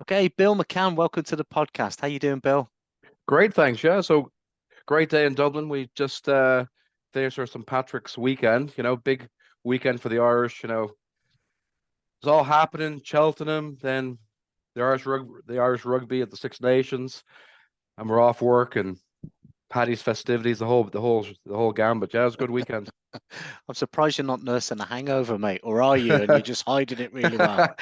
Okay, Bill McCann, welcome to the podcast. How you doing, Bill? Great, thanks. Yeah, so great day in Dublin. We just finished our St. Patrick's weekend. Big weekend for the Irish. It's all happening. Cheltenham, then the Irish rugby at the Six Nations, and we're off work and Paddy's festivities, the whole gambit. Yeah, it was a good weekend. I'm surprised you're not nursing a hangover, mate, or are you? And you're just hiding it really well.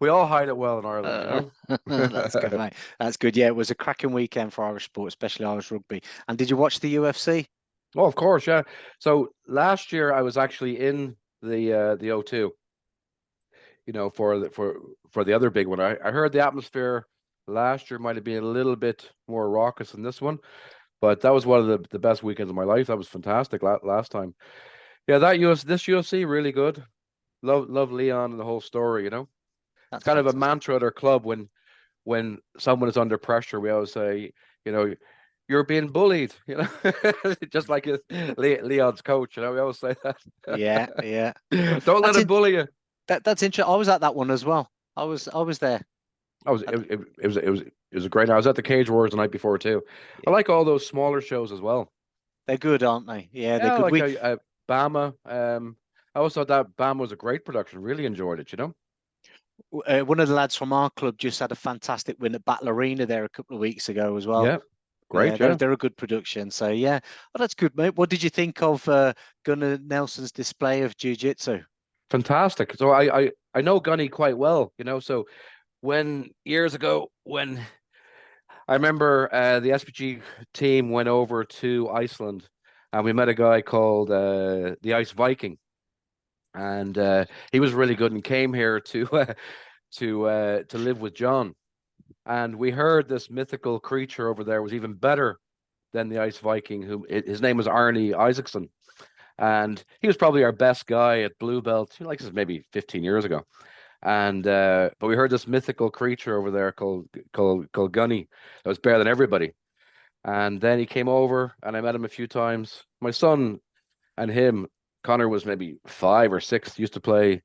We all hide it well in Ireland, you Uh, know. that's good, mate. That's good. Yeah, it was a cracking weekend for Irish sport, especially Irish rugby. And did you watch the UFC? Oh, of course, yeah. So last year I was actually in the O2. For the other big one. I heard the atmosphere last year might have been a little bit more raucous than this one, but that was one of the best weekends of my life. That was fantastic last time. Yeah, this UFC really good. Love Leon and the whole story. It's That's kind of a fantastic. mantra at our club when someone is under pressure. We always say, you know, you're being bullied. Just like Leon's coach. We always say that. Yeah, yeah. Don't let That's him it. bully you. That's interesting. I was at that one as well. I was there. I was At it, it, it was a great night. I was at the Cage Wars the night before too. I yeah, like all those smaller shows as well. they're good, aren't they? Yeah, they're Yeah, good. like Bama. I also thought that Bama was a great production. Really enjoyed it. One of the lads from our club just had a fantastic win at Battle Arena there a couple of weeks ago as well. Yeah, Yeah, great. they're Yeah, they're a good production. So yeah, well, that's good, mate. What did you think of Gunnar Nelson's display of jiu-jitsu? fantastic. So I know Gunny quite well. So when years ago when I remember the SPG team went over to Iceland and we met a guy called the Ice Viking and he was really good and came here to to live with John. And we heard this mythical creature over there was even better than the Ice Viking, who his name was Arnie Isaacson. And he was probably our best guy at Blue Belt, like this is maybe 15 years ago. And but we heard this mythical creature over there called Gunny that was better than everybody. And then he came over and I met him a few times. My son and him, Connor was maybe 5 or 6, used to play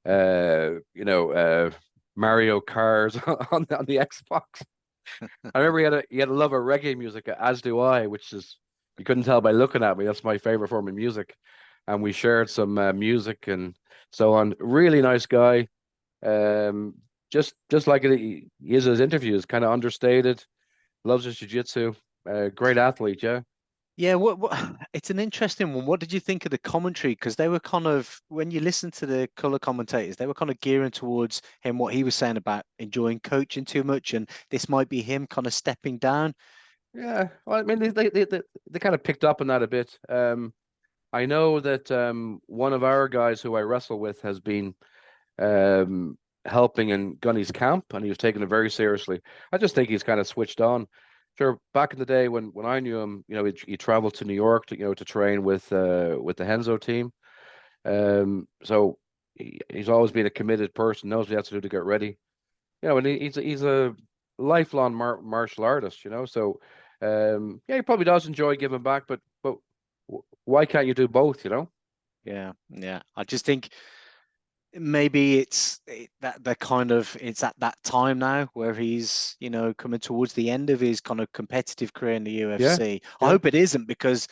Mario Kart on the Xbox. I remember he had a love of reggae music, as do I, which is you couldn't tell by looking at me. That's my favorite form of music, and we shared some music and so on. Really nice guy. Um, just like he is his interviews, kind of understated. Loves his jiu-jitsu. Great athlete, yeah. Yeah, what it's an interesting one. What did you think of the commentary? Because they were kind of when you listen to the color commentators, they were kind of gearing towards him what he was saying about enjoying coaching too much, and this might be him kind of stepping down. Yeah. Well, I mean, they kind of picked up on that a bit. I know that one of our guys who I wrestle with has been um, helping in Gunny's camp, and he was taking it very seriously. I just think he's kind of switched on. Sure, back in the day when I knew him, he traveled to New York to train with the Henzo team. So he's always been a committed person, knows what he has to do to get ready. And he's a lifelong martial artist. So yeah, he probably does enjoy giving back, but why can't you do both? Yeah, yeah. I just think maybe that the kind of it's at that time now where he's coming towards the end of his kind of competitive career in the Yeah, UFC. I yeah. hope it isn't because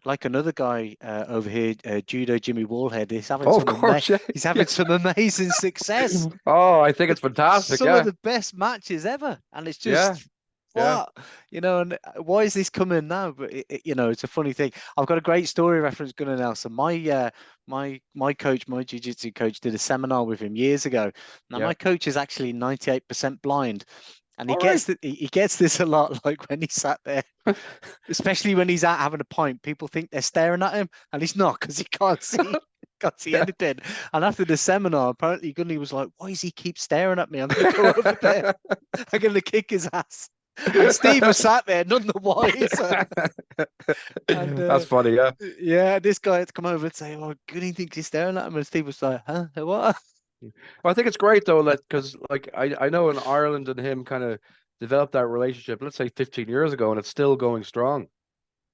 like another guy over here, Judo Jimmy Wallhead, Oh, of course, yeah, he's having yeah. some amazing success. Oh, I think it's fantastic. Some of Yeah, the best matches ever, and it's yeah, just yeah, what and why is this coming now? But it's a funny thing. I've got a great story reference, Gunnar Nelson. My coach, my jiu-jitsu coach, did a seminar with him years ago. Now yeah. my coach is actually 98% blind. And he All right. gets this a lot, like when he sat there, especially when he's out having a pint. People think they're staring at him, and he's not because he can't see Yeah. anything. And after the seminar, apparently Gunny was like, "Why does he keep staring at me? I'm going to go over there. I'm going to kick his ass." And Steve was sat there, none the wiser. And That's funny, yeah. yeah, this guy had to come over and say, "Oh, Gunny thinks he's staring at him," and Steve was like, "Huh? What?" Well, I think it's great though, that because like I know in Ireland and him kind of developed that relationship, let's say 15 years ago, and it's still going strong.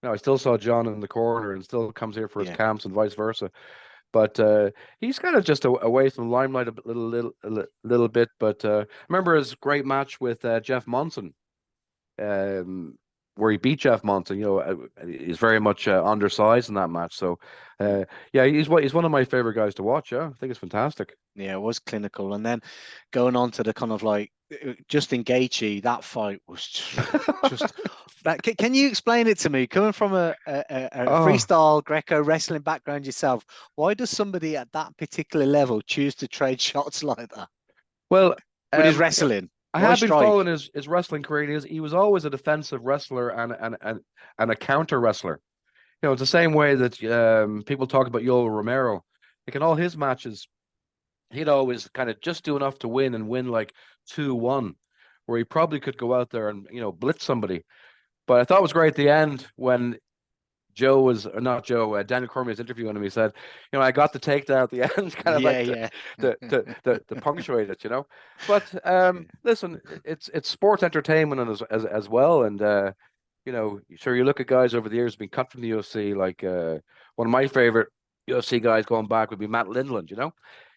I still saw John in the corner and still comes here for his Yeah, camps and vice versa. But he's kind of just away from the limelight a little bit. But remember his great match with Jeff Monson, um, where he beat Jeff Monson. He's very much undersized in that match. So, Mm. yeah, he's one of my favorite guys to watch. Yeah, I think it's fantastic. Yeah, it was clinical. And then going on to the kind of like Justin Gaethje, that fight was just that. Can you explain it to me? Coming from a Oh, freestyle Greco wrestling background yourself, why does somebody at that particular level choose to trade shots like that well, with his yeah, wrestling? I Why have been strike? following his wrestling career. He was always a defensive wrestler and a counter wrestler. It's the same way that people talk about Yoel Romero. Like in all his matches, he'd always kind of just do enough to win and win like 2-1, where he probably could go out there and blitz somebody. But I thought it was great at the end when Joe was, or not Joe, Daniel Cormier was interviewing him. He said, I got the takedown at the end, kind of Yeah, like yeah. to punctuate it. But listen, it's sports entertainment as well, and sure, you look at guys over the years been cut from the UFC, like one of my favorite UFC guys going back would be Matt Lindland.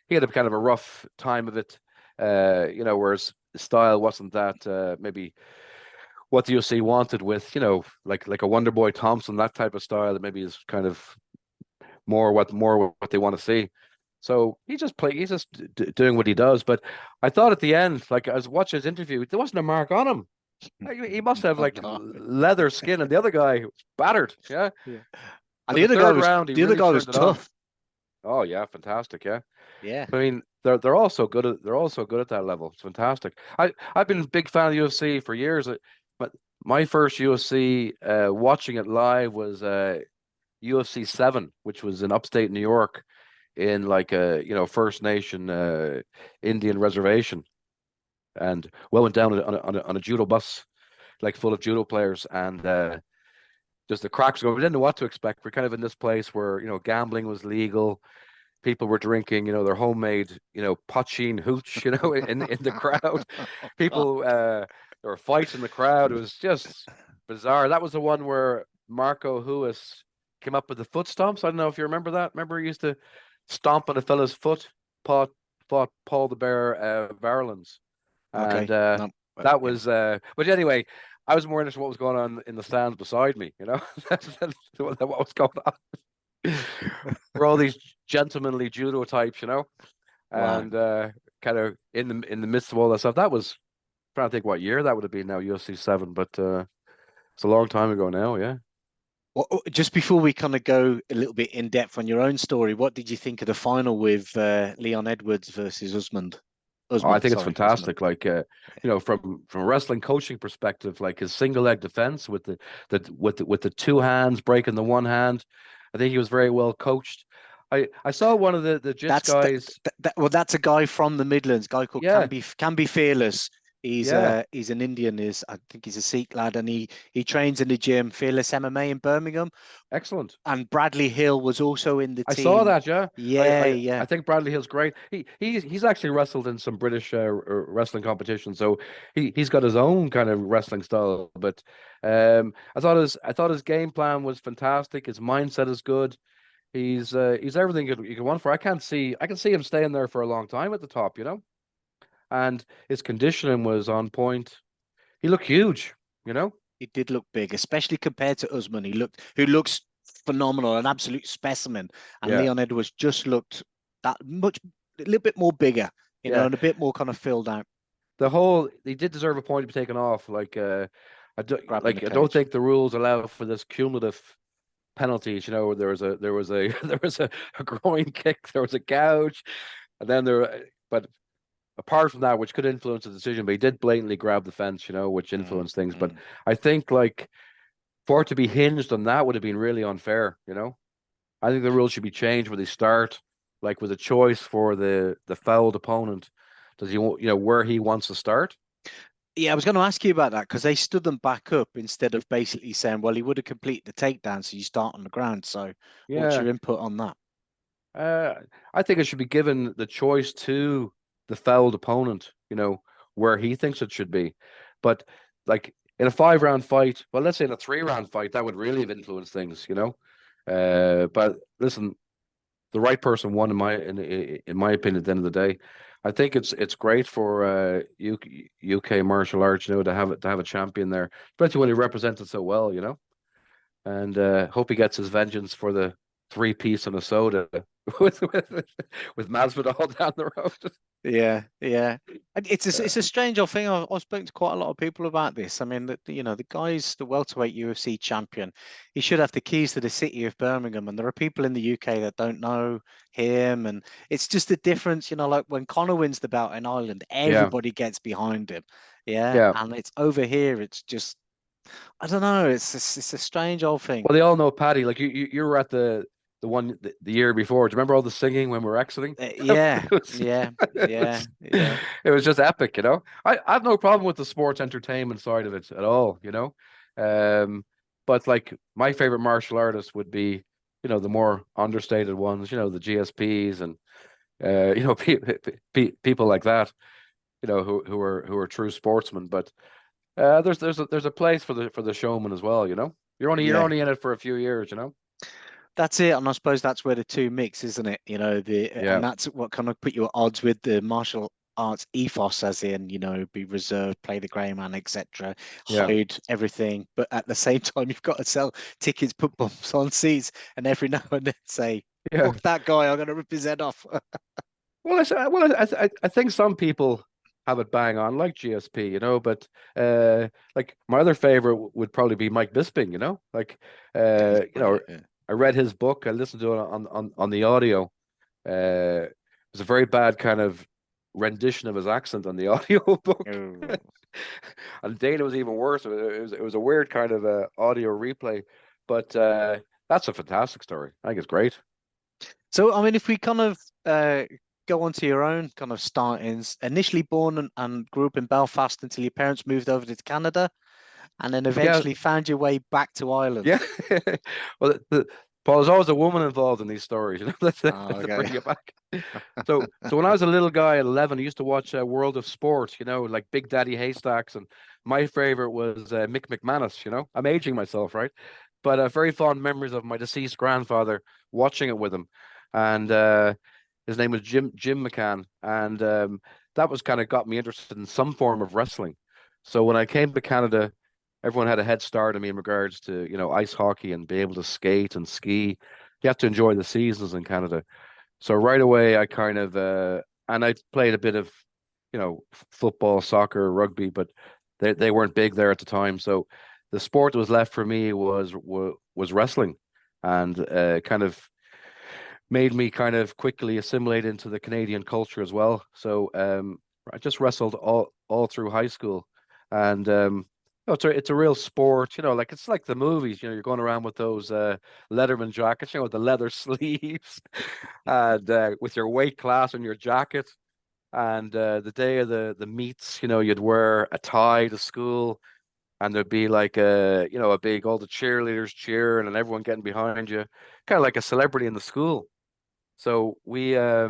He had a kind of a rough time of it, whereas his style wasn't that maybe what the UFC wanted with, like a Wonder Boy Thompson, that type of style that maybe is kind of more what they want to see. So he's just doing what he does. But I thought at the end, like I was watching his interview, there wasn't a mark on him. He must have Oh, like no. leather skin, and the other guy was battered. Yeah, Yeah. And but the third round he the other really guy was turned it on. tough. Oh yeah, fantastic. Yeah, Yeah. I mean they're all so good at that level. It's fantastic. I've been a big fan of the UFC for years, but my first UFC watching it live was UFC 7, which was in upstate New York in like a First Nation Indian reservation, and went down on a judo bus like full of judo players, and just the cracks going. We didn't know what to expect. We're kind of in this place where gambling was legal. People were drinking, their homemade, poaching hooch, in the crowd. Oh, God. People, there were fights in the crowd. It was just bizarre. That was the one where Marco Huis came up with the foot stomps. I don't know if you remember that. Remember he used to stomp on a fella's foot, fought Paul the Bear Varelans. And Okay. No, but that yeah. was, but anyway, I was more interested in what was going on in the stands beside me, That's what was going on. We're all these gentlemanly judo types, Wow. and kind of in the midst of all that stuff. That was trying to think what year that would have been now, UFC 7, but it's a long time ago now, yeah. Well, just before we kind of go a little bit in depth on your own story, what did you think of the final with Leon Edwards versus Usman? Oh, I Usman, think it's sorry, Usman. fantastic. Like from a wrestling coaching perspective, like his single leg defense with the two hands breaking the one hand. I think he was very well coached. I saw one of the Jits That's guys. well, that's a guy from the Midlands, a guy called Yeah, Can be Fearless. yeah, He's an Indian, is I think he's a Sikh lad, and he trains in the gym, Fearless MMA in Birmingham. excellent. And Bradley Hill was also in the I saw team. that, yeah. I, Yeah, I, yeah. I think Bradley Hill's great. He's actually wrestled in some British wrestling competitions, so he's got his own kind of wrestling style. But I thought his game plan was fantastic. His mindset is good. He's everything you could want for. I can see him staying there for a long time at the top. And his conditioning was on point. He looked huge. He did look big, especially compared to Usman. Who looks phenomenal, an absolute specimen. And Yeah, Leon Edwards just looked that much, a little bit more bigger, yeah. and a bit more kind of filled out, He did deserve a point to be taken off. Like grabbing the I don't cage. think the rules allow for this cumulative penalties. There was a groin kick, there was a gouge, and then but apart from that, which could influence the decision, but he did blatantly grab the fence, which Mm, influenced things. But mm. I think like for it to be hinged on that would have been really unfair. I think the rules should be changed where they start like with a choice for the fouled opponent. Does he where he wants to start? Yeah, I was going to ask you about that because they stood them back up instead of basically saying, well, he would have completed the takedown, so you start on the ground. So, what's Yeah. your input on that? Uh, I think it should be given the choice to the fouled opponent, where he thinks it should be. But like in a 5-round fight, well, let's say in a 3-round fight, that would really have influenced things. But listen, the right person won in my opinion at the end of the day. I think it's great for UK martial arts, to have a champion there, especially when he represents it so well, And hope he gets his vengeance for the three-piece and a soda with with Masvidal down the road. Yeah, yeah. And Uh, it's a strange old thing. I've spoken to quite a lot of people about this. I mean, the guy's the welterweight UFC champion. He should have the keys to the city of Birmingham, and there are people in the UK that don't know him, and it's just a difference. Like when Conor wins the belt in Ireland, yeah, everybody gets behind him. Yeah, yeah. and it's over here. It's just I don't know. It's a strange old thing. Well, they all know Paddy. Like you were at the one the year before. Do you remember all the singing when we were exiting? Yeah, It was, yeah, it yeah, was, yeah. it was just epic. I have no problem with the sports entertainment side of it at all. Um, but like my favorite martial artists would be, the more understated ones, the GSPs and people like that, who are true sportsmen. But there's a place for the showman as well. You're Yeah. only in it for a few years. That's it, and I suppose that's where the two mix, isn't it? And Yeah, that's what kind of put you at odds with the martial arts ethos, as in, be reserved, play the grey man, etc., yeah, hide everything, but at the same time, you've got to sell tickets, put bumps on seats, and every now and then say, yeah. "Fuck that guy, I'm gonna rip his head off." I think some people have it bang on, like GSP, but like my other favorite would probably be Mike Bisping. Like Yeah, he's uh, you know, brilliant. Yeah. I read his book, I listened to it on the audio. It was a very bad kind of rendition of his accent on the audio book. Oh. And Dana was even worse. It was a weird kind of audio replay, but that's a fantastic story. I think it's great. So, I mean, if we kind of go on to your own kind of startings, initially born and grew up in Belfast until your parents moved over to Canada, and then Yeah, eventually found your way back to yeah. Ireland. Well, Paul, there's always a woman involved in these stories. That's Oh, to okay. bring you back. So when I was a little guy at 11, I used to watch World of Sport. Like Big Daddy Haystacks, and my favorite was Mick McManus. I'm aging myself, right? But very fond memories of my deceased grandfather watching it with him, and his name was Jim McCann, and that was kind of got me interested in some form of wrestling. So when I came to Canada, everyone had a head start on me in regards to ice hockey and be able to skate and ski. You have to enjoy the seasons in Canada. So right away, I kind of and I played a bit of football, soccer, rugby, but they weren't big there at the time. So the sport that was left for me was wrestling, and kind of made me kind of quickly assimilate into the Canadian culture as well. So I just wrestled all through high school, and it's a real sport. Like it's like the movies. You're going around with those Letterman jackets, with the leather sleeves, and with your weight class on your jacket. And the day of the meets, you'd wear a tie to school, and there'd be like a big all the cheerleaders cheering and everyone getting behind you, kind of like a celebrity in the school. So we uh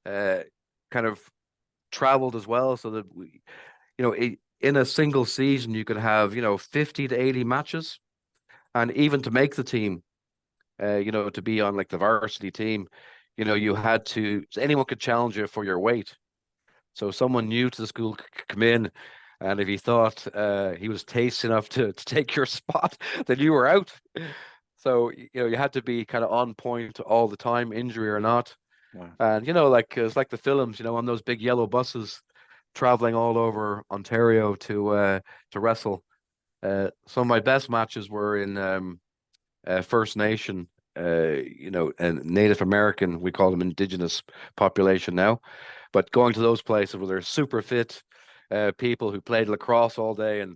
kind of traveled as well, so that in a single season you could have 50 to 80 matches, and even to make the team, to be on like the varsity team, you had to anyone could challenge you for your weight. So someone new to the school could come in, and if he thought he was tasty enough to take your spot, then you were out. So you had to be kind of on point all the time, injury or not. Wow. And like it's like the films, on those big yellow buses traveling all over Ontario to wrestle. Some of my best matches were in First Nation, and Native American. We call them Indigenous population now, but going to those places where they're super fit people who played lacrosse all day and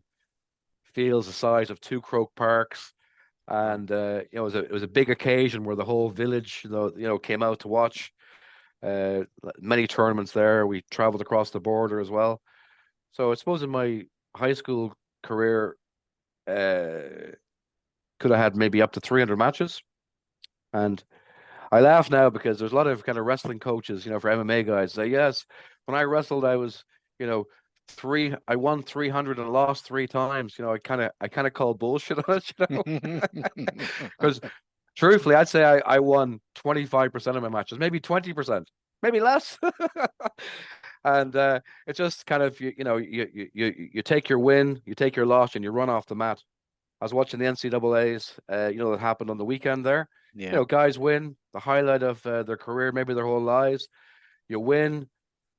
fields the size of two Croke Parks. Wow. And it was a big occasion where the whole village came out to watch uh, many tournaments there. We traveled across the border as well. So I suppose in my high school career, could have had maybe up to 300 matches. And I laugh now because there's a lot of kind of wrestling coaches, for MMA guys say, yes, when I wrestled, I was, you know, I won 300 and lost three times. I kind of call bullshit on it, because Truthfully, I'd say I won 25% of my matches, maybe 20%, maybe less. And it's just kind of you take your win, you take your loss, and you run off the mat. I was watching the NCAA's, that happened on the weekend there. Yeah. Guys win the highlight of their career, maybe their whole lives. You win,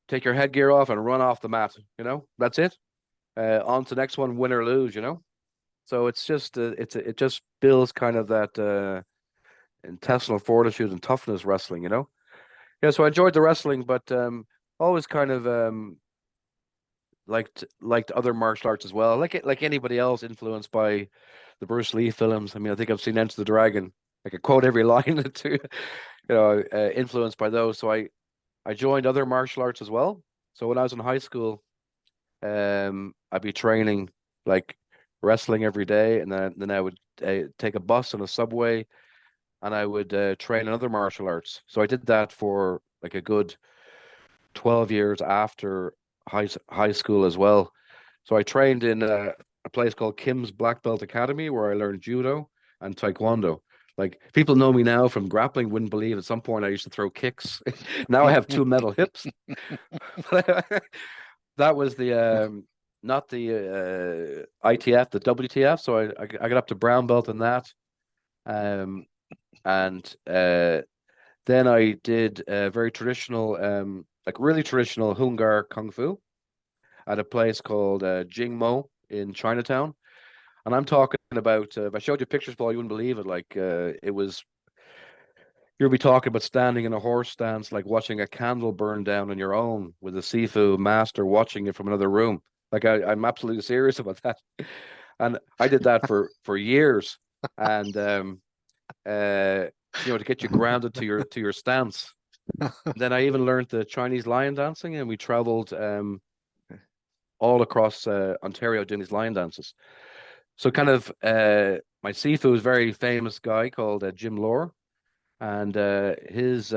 take your headgear off, and run off the mat. That's it. On to the next one, win or lose. So it's just it just builds kind of that intestinal fortitude and toughness wrestling. Yeah. So I enjoyed the wrestling, but always kind of liked other martial arts as well. Like anybody else, influenced by the Bruce Lee films. I mean, I think I've seen Enter the Dragon. I could quote every line to, influenced by those. So I joined other martial arts as well. So when I was in high school, I'd be training like wrestling every day, and then I would take a bus and a subway, and I would train in other martial arts. So I did that for like a good 12 years after high school as well. So I trained in a place called Kim's Black Belt Academy where I learned judo and taekwondo. Like people know me now from grappling, wouldn't believe at some point I used to throw kicks. Now I have two metal hips. That was the not the ITF, the WTF. So I got up to brown belt in that. And then I did very traditional, like really traditional Hungar Kung Fu at a place called Jingmo in Chinatown. And I'm talking about, if I showed you pictures, Paul, you wouldn't believe it. Like you'll be talking about standing in a horse stance, like watching a candle burn down on your own with a Sifu master watching it from another room. Like I'm absolutely serious about that. And I did that for years. And to get you grounded to your stance. Then I even learned the Chinese lion dancing, and we traveled all across Ontario doing these lion dances. So kind of my Sifu is a very famous guy called Jim Lore, and his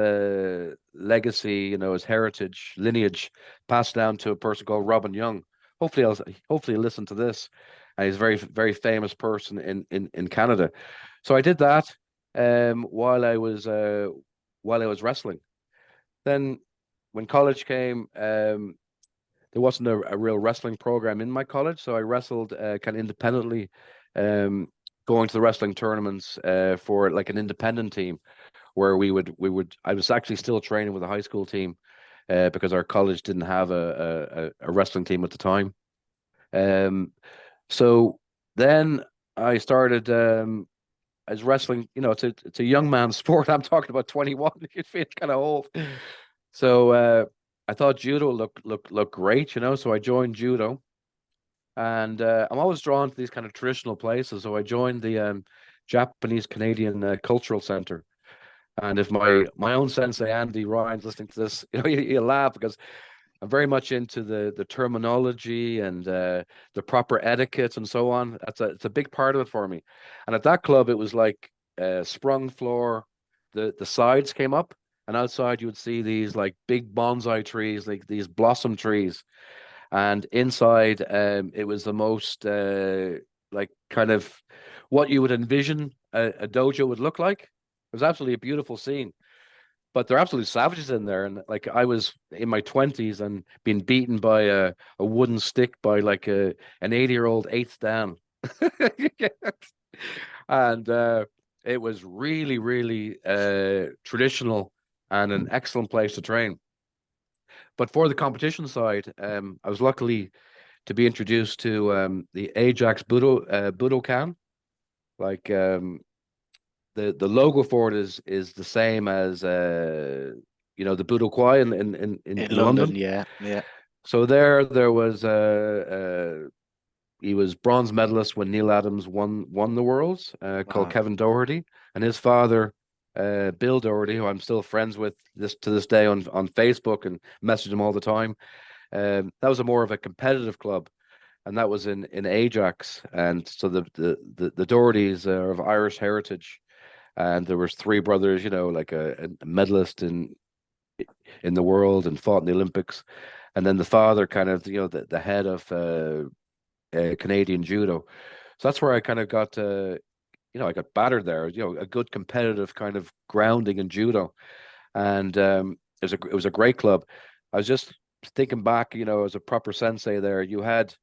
legacy, his heritage, lineage passed down to a person called Robin Young. Hopefully he'll listen to this. And he's a very, very famous person in Canada. So I did that while I was wrestling. Then when college came, there wasn't a real wrestling program in my college, so I wrestled kind of independently, going to the wrestling tournaments for like an independent team, where I was actually still training with a high school team because our college didn't have a wrestling team at the time. So then I started. As wrestling, it's a young man's sport. I'm talking about 21. You feel kind of old. So I thought judo looked great, So I joined judo, and I'm always drawn to these kind of traditional places. So I joined the Japanese Canadian Cultural Center. And if my own sensei Andy Ryan's listening to this, you laugh because I'm very much into the terminology and the proper etiquette and so on. It's a big part of it for me. And at that club, it was like sprung floor. The sides came up, and outside you would see these like big bonsai trees, like these blossom trees. And inside, it was the most like kind of what you would envision a dojo would look like. It was absolutely a beautiful scene, but they're absolute savages in there. And like I was in my 20s and being beaten by a wooden stick by like an 80-year-old eighth dan. And it was really, really traditional and an excellent place to train. But for the competition side, I was luckily to be introduced to the Ajax Budokan. Like the logo for it is the same as the Budokwai in London, London. yeah, yeah. So there was he was bronze medalist when Neil Adams won the Worlds, called Wow. Kevin Doherty, and his father, Bill Doherty, who I'm still friends with to this day on Facebook and message him all the time. That was a more of a competitive club, and that was in Ajax, and so the Dohertys are of Irish heritage, and there was three brothers, like a medalist in the world and fought in the Olympics, and then the father kind of the head of Canadian judo. So that's where I kind of got I got battered there. A good competitive kind of grounding in judo, and it was a great club. I was just thinking back, as a proper sensei there, you had,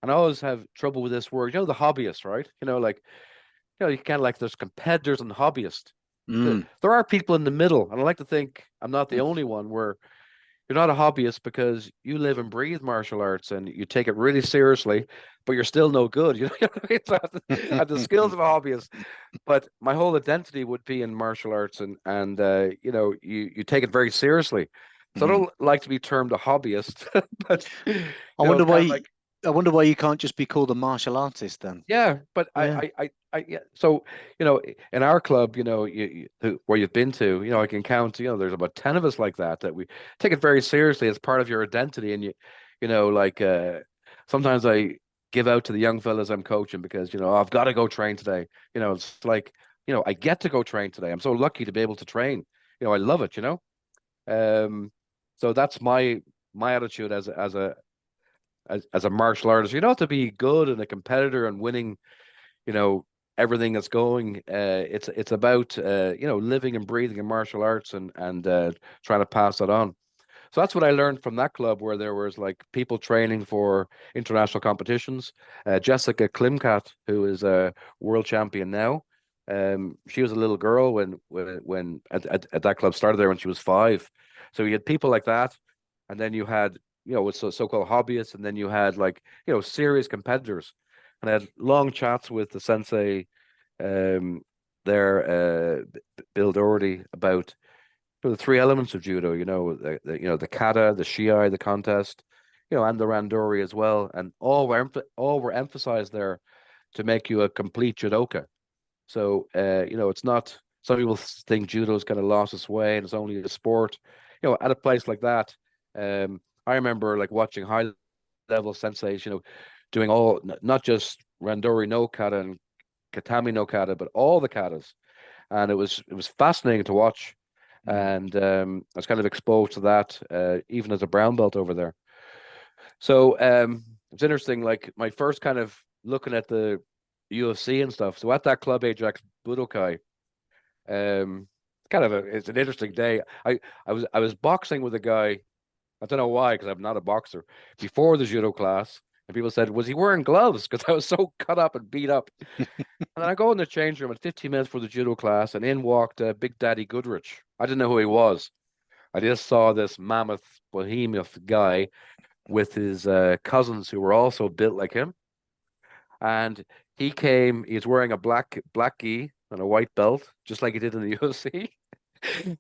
and I always have trouble with this word, the hobbyist, right? Like, you kind of like there's competitors and hobbyists. Mm. There are people in the middle, and I like to think I'm not the only one where you're not a hobbyist because you live and breathe martial arts and you take it really seriously, but you're still no good. So I have the skills of a hobbyist, but my whole identity would be in martial arts, and you take it very seriously. So I Mm. don't like to be termed a hobbyist, but I wonder it's kind of why. like, I wonder why you can't just be called a martial artist then. yeah. But Yeah. yeah. So in our club, where you've been to, I can count. There's about 10 of us like that we take it very seriously as part of your identity, and like sometimes I give out to the young fellas I'm coaching because "Oh, I've got to go train today." It's like I get to go train today. I'm so lucky to be able to train. I love it. Um, so that's my attitude as a martial artist. You don't have to be good and a competitor and winning, you know, everything that's going. It's about living and breathing in martial arts and trying to pass that on. So that's what I learned from that club where there was like people training for international competitions. Jessica Klimkat, who is a world champion now. She was a little girl when at that club started there when she was 5. So you had people like that, and then you had with so-called hobbyists, and then you had like serious competitors. And I had long chats with the sensei um there, Bill Doherty, about the three elements of judo, the kata, the shiai, the contest, and the randori as well, and all were emphasized there to make you a complete judoka. So it's not. Some people think judo's kind of lost its way and it's only a sport. At a place like that, I remember like watching high level senseis, doing not just randori no kata and katami no kata, but all the katas, and it was fascinating to watch. Mm. And I was kind of exposed to that even as a brown belt over there. So it's interesting, like my first kind of looking at the UFC and stuff. So at that club Ajax Budokai, it's an interesting day. I was boxing with a guy. I don't know why, because I'm not a boxer. Before the judo class, and people said, "Was he wearing gloves?" Because I was so cut up and beat up. And then I go in the change room at 15 minutes for the judo class, and in walked Big Daddy Goodrich. I didn't know who he was. I just saw this mammoth behemoth guy with his cousins who were also built like him. And he came, he's wearing a black gi and a white belt, just like he did in the UFC.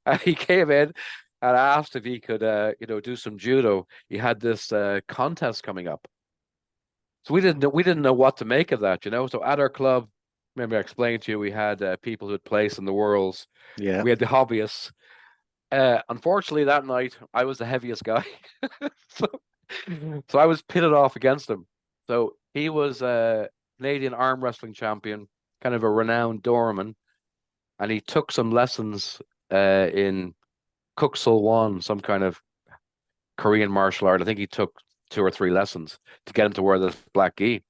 And he came in and asked if he could, do some judo. He had this contest coming up. So we didn't know what to make of that. So at our club, remember I explained to you, we had people who had placed in the worlds. Yeah. We had the hobbyists. Unfortunately, that night I was the heaviest guy, so so I was pitted off against him. So he was a Canadian arm wrestling champion, kind of a renowned doorman, and he took some lessons in Kuk Wan, some kind of Korean martial art. I think he took 2 or 3 lessons to get him to wear this black gi,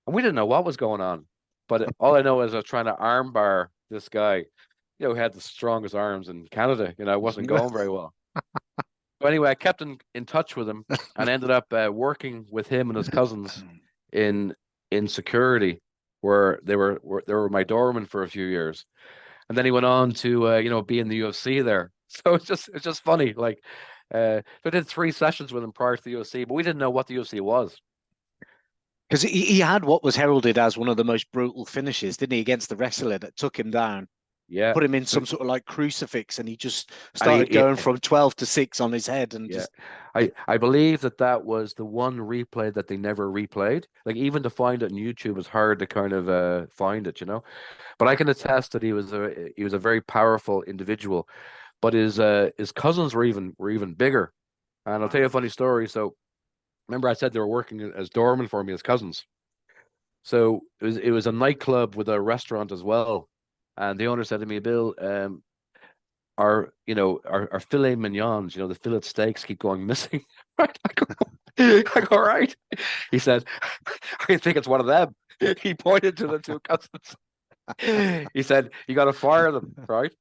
and we didn't know what was going on. But all I know is I was trying to armbar this guy, who had the strongest arms in Canada. It wasn't going very well. So anyway, I kept in touch with him and ended up working with him and his cousins in security, where they were my doorman for a few years, and then he went on to be in the UFC there. So it's just funny. Like, so I did 3 sessions with him prior to the UFC, but we didn't know what the UFC was. Because he had what was heralded as one of the most brutal finishes, didn't he, against the wrestler that took him down, Yeah. put him in So some sort of like crucifix, and he just and started going from 12 to 6 on his head and yeah, just. I believe that was the one replay that they never replayed. Like even to find it on YouTube is hard to kind of find it. But I can attest that he was a very powerful individual. But his cousins were even bigger. And I'll tell you a funny story. So remember I said they were working as doormen for me as cousins. So it was a nightclub with a restaurant as well. And the owner said to me, Bill, our filet mignons, the fillet steaks keep going missing. Right? I go, right. He said, I think it's one of them. He pointed to the 2 cousins. He said, "You got to fire them, right?"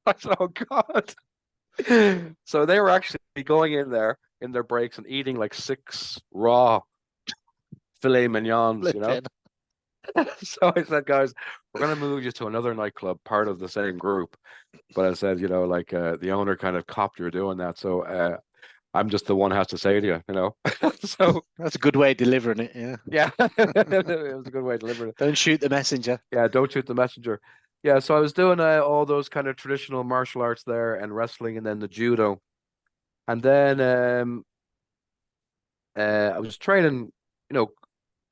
I said, "Oh God." So they were actually going in there in their breaks and eating like 6 raw filet mignons, you know? Flipping. So I said, "Guys, we're gonna move you to another nightclub, part of the same group." But I said, like the owner kind of copped you're doing that. So I'm just the one who has to say to you, you know. So That's a good way of delivering it. Yeah. yeah, it was a good way to deliver it. Don't shoot the messenger. Yeah, don't shoot the messenger. Yeah, so I was doing all those kind of traditional martial arts there and wrestling and then the judo. And then I was training, you know,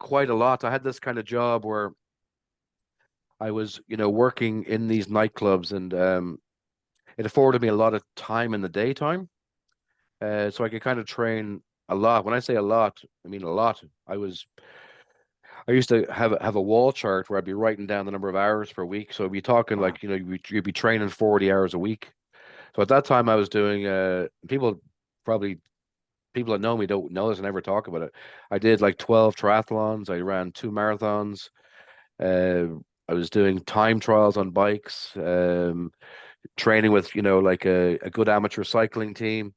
quite a lot. I had this kind of job where I was, working in these nightclubs and it afforded me a lot of time in the daytime. So I could kind of train a lot. When I say a lot, I mean a lot. I used to have a wall chart where I'd be writing down the number of hours per week. So I'd be talking Wow. like, you'd be training 40 hours a week. So at that time I was doing probably people that know me don't know this and never talk about it. I did like 12 triathlons. I ran 2 marathons. Uh, I was doing time trials on bikes, training with, like a good amateur cycling team,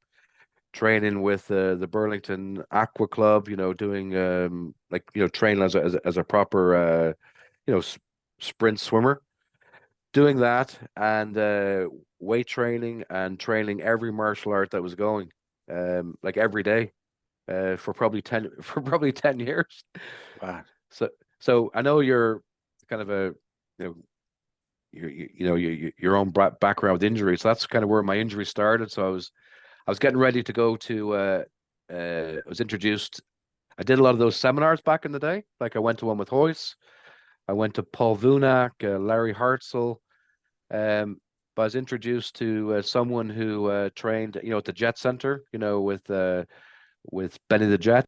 training with the Burlington Aqua Club, doing like, training as a proper, you know, s sprint swimmer, doing that and weight training and training every martial art that was going, like every day, for probably 10 for probably 10 years. Wow. So so I know you're kind of a you know your own background with injuries. So that's kind of where my injury started. So I was getting ready to go to I was introduced. I did a lot of those seminars back in the day. Like I went to one with Hoyce. I went to Paul Vunak, Larry Hartzell. But I was introduced to someone who trained, at the Jet Center, with Benny the Jet,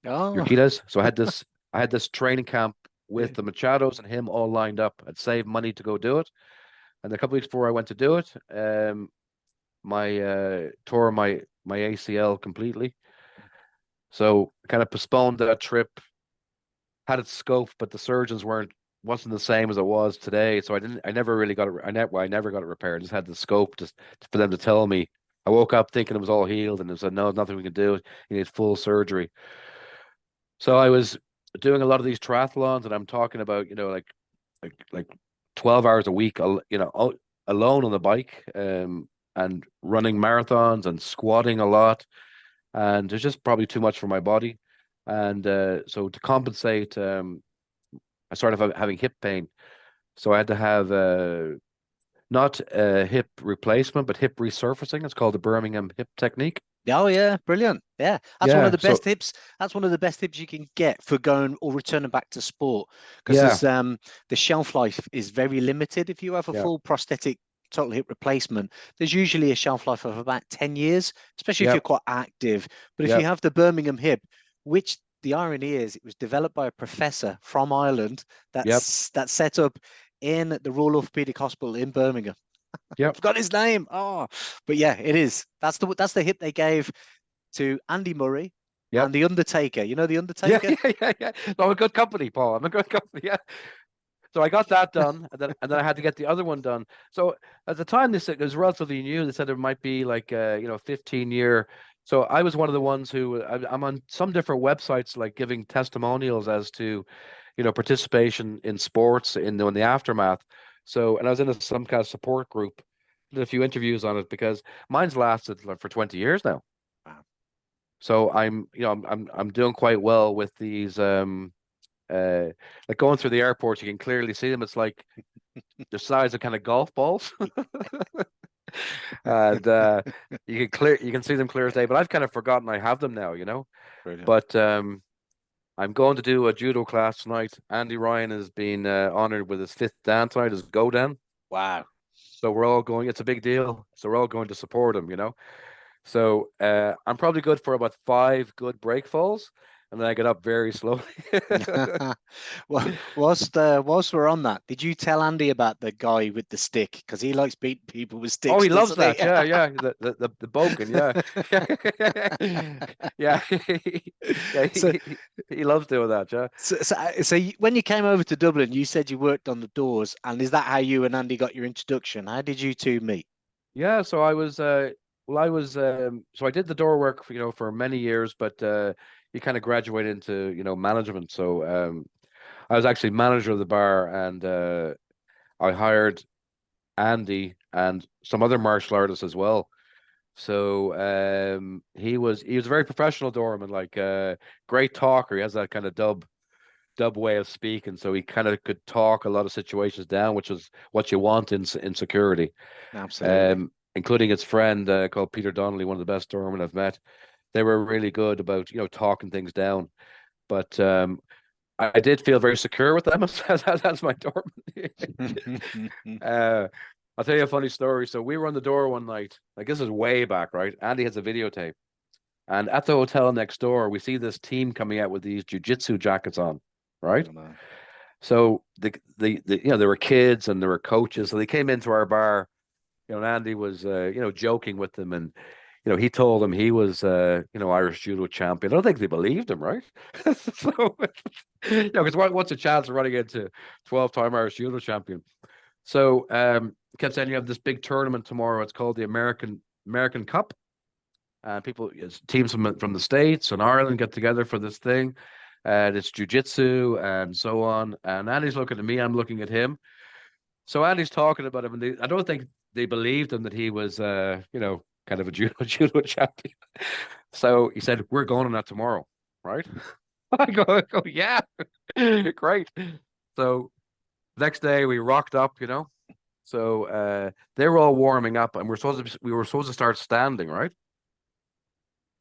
Oh, Urquidez. So I had this training camp with yeah. the Machados and him all lined up. I'd saved money to go do it. And a couple weeks before I went to do it, my tore my ACL completely. So kind of postponed that trip, had it scoped, but the surgeons wasn't the same as it was today. So I never really got it. I never got it repaired. I just had the scope just for them to tell me. I woke up thinking it was all healed, and they said, no, nothing we can do. You need full surgery. So I was doing a lot of these triathlons, and I'm talking about, like 12 hours a week, alone on the bike, and running marathons and squatting a lot. And it's just probably too much for my body. And so to compensate, I started having hip pain. So I had to have not a hip replacement, but hip resurfacing. It's called the Birmingham hip technique. Oh yeah, brilliant. Yeah, that's one of Yeah. the best So tips. That's one of the best tips you can get for going or returning back to sport because yeah, the shelf life is very limited. If you have a yeah, full prosthetic total hip replacement, there's usually a shelf life of about 10 years, especially if you're yep, quite active. But if you yep, have the Birmingham hip, which the irony is, it was developed by a professor from Ireland yep, that's set up in the Royal Orthopaedic Hospital in Birmingham. yep, Forgot his name. Oh, but yeah, it is. That's the hit they gave to Andy Murray yep. and the Undertaker. You know the Yeah, Undertaker? yeah, yeah, yeah. No, I'm a good company, Paul. I'm a good company. Yeah. So I got that done, and then I had to get the other one done. So at the time, they said it was relatively new. They said it might be like 15-year. So I was one of the ones who I'm on some different websites, like giving testimonials as to, participation in sports in the aftermath. So, and I was in some kind of support group, did a few interviews on it because mine's lasted like for 20 years now. Wow. So I'm doing quite well with these uh like going through the airport, you can clearly see them. It's like the size of kind of golf balls. And you can see them clear as day, but I've kind of forgotten I have them now. Brilliant. But I'm going to do a judo class tonight. Andy Ryan has been honored with his fifth dan tonight, his go dan. Wow. So we're all going, it's a big deal. So we're all going to support him. So I'm probably good for about 5 good break falls. and then I get up very slowly. Well, whilst we're on that, did you tell Andy about the guy with the stick? Because he likes beating people with Oh, sticks, he loves doesn't he? that. Yeah, yeah. The Boken, yeah. Yeah. Yeah, So, he loves doing that, yeah. when you came over to Dublin, you said you worked on the doors, and is that how you and Andy got your introduction? How did you two meet? Yeah, so I was so I did the door work for many years, but you kind of graduate into, management. So I was actually manager of the bar, and I hired Andy and some other martial artists as well. So he was a very professional doorman, like great talker. He has that kind of dub way of speaking, so he kind of could talk a lot of situations down, which is what you want in security. Absolutely. Including his friend called Peter Donnelly, one of the best doormen I've met. They were really good about talking things down. But I did feel very secure with them as my doorman. uh, I'll tell you a funny story. So we were on the door one night. Like, this is way back, right? Andy has a videotape. And at the hotel next door, we see this team coming out with these jujitsu jackets on, right? Oh, no. So there were kids and there were coaches. So they came into our bar, and Andy was joking with them, and he told them he was Irish judo champion. I don't think they believed him, right? So because what's the chance of running into 12-time Irish judo champion? So kept saying you have this big tournament tomorrow. It's called the American Cup. And teams from the States and Ireland get together for this thing. And it's jujitsu and so on. And Andy's looking at me, I'm looking at him. So Andy's talking about him, and I don't think they believed him that he was, kind of a judo champion. So he said, "We're going on that tomorrow, right?" I go, yeah, great. So next day we rocked up. So they were all warming up, and we were supposed to start standing, right?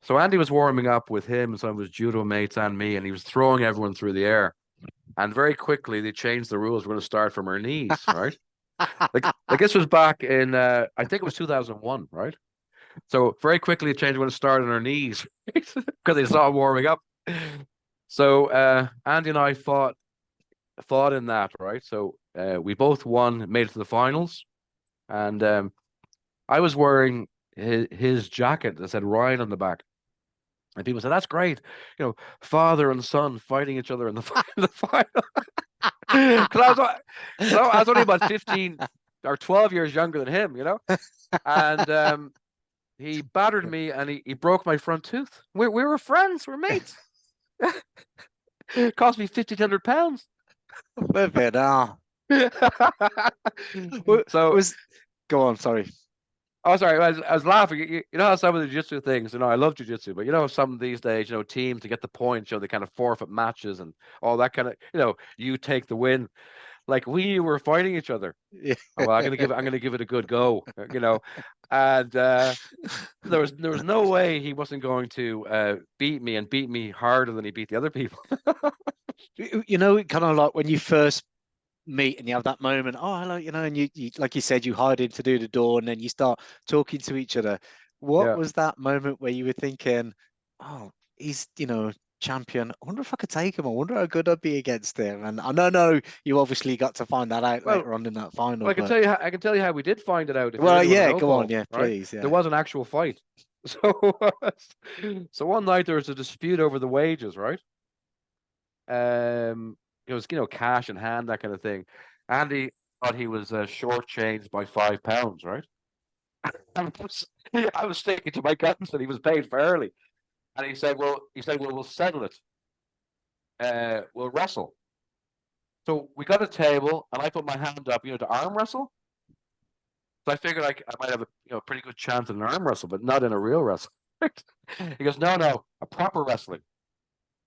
So Andy was warming up with him and some of his judo mates and me, and he was throwing everyone through the air. And very quickly they changed the rules. We're going to start from our knees, right? Like this was back in I think it was 2001, right? So very quickly it changed. We're going to start on our knees because they saw him warming up. So Andy and I fought in that, right? So we both won, made it to the finals, and I was wearing his jacket that said Ryan on the back. And people said, "That's great, father and son fighting each other in the final." Because I was only about 15 or 12 years younger than him. And he battered me, and he broke my front tooth. We were friends, we're mates. It cost me £1,500. Flip it. So, Was go on, sorry. oh, sorry, I was laughing. You know how some of the jiu-jitsu things, I love jiu-jitsu, but some these days, teams to get the points, they kind of forfeit matches and all that kind of, you take the win. Like, we were fighting each other. Yeah. Oh, well, I'm gonna give it a good go. And there was no way he wasn't going to beat me and beat me harder than he beat the other people. Kind of like when you first meet and you have that moment, oh, hello, and you like you said, you hide in to do the door and then you start talking to each other. What Yeah. was that moment where you were thinking, oh, he's, champion. I wonder if I could take him. I wonder how good I'd be against him. And I know you obviously got to find that out Well, later on in that final, well, I can but tell you I can tell you how we did find it out if you well, really want to yeah, know, go on, Paul, yeah, right? please, There yeah. was an actual fight. So so one night there was a dispute over the wages, right? It was, cash in hand, that kind of thing. Andy thought he was shortchanged by £5, right? I was sticking to my guns that he was paid fairly. And he said, we'll settle it. We'll wrestle. So we got a table, and I put my hand up, to arm wrestle. So I figured I might have a pretty good chance in an arm wrestle, but not in a real wrestle. He goes, no, a proper wrestling.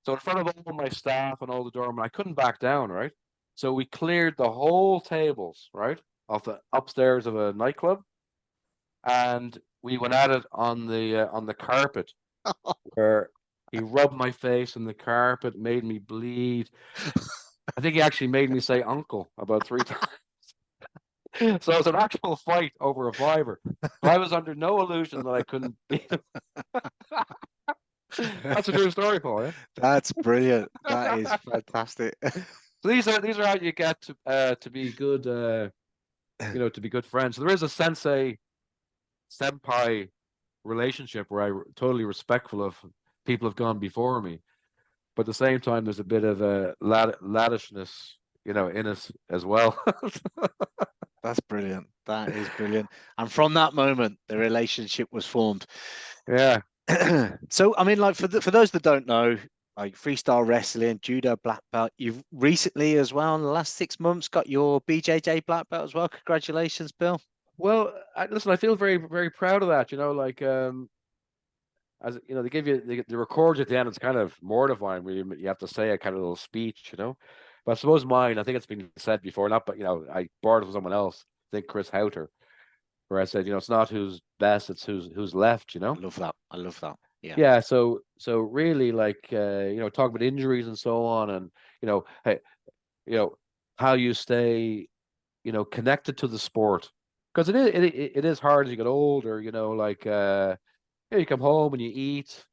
So in front of all my staff and all the doormen, I couldn't back down, right? So we cleared the whole tables, right, off the upstairs of a nightclub, and we went at it on the carpet, where he rubbed my face on the carpet, made me bleed. I think he actually made me say "uncle" about 3 times. So it was an actual fight over a fiver. But I was under no illusion that I couldn't beat him. That's a true story, Paul. Yeah. That's brilliant. That is fantastic. So these are how you get to be good, to be good friends. So there is a sensei senpai relationship where totally respectful of people have gone before me, but at the same time there's a bit of a laddishness, in us as well. That's brilliant. That is brilliant. And from that moment, the relationship was formed. Yeah. So, I mean, like for those that don't know, like freestyle wrestling, judo black belt, you've recently as well in the last 6 months got your BJJ black belt as well. Congratulations, Bill. Well, listen, I feel very, very proud of that. Like as they give you the record at the end. It's kind of mortifying where you have to say a kind of little speech. But I suppose mine, I think it's been said before, not, but I borrowed it from someone else. I think Chris Houter, where I said, it's not who's best, it's who's left. I love that. I love that. Yeah. Yeah. So really, like talk about injuries and so on, and hey, how you stay connected to the sport, because it is hard as you get older. Like you come home and you eat,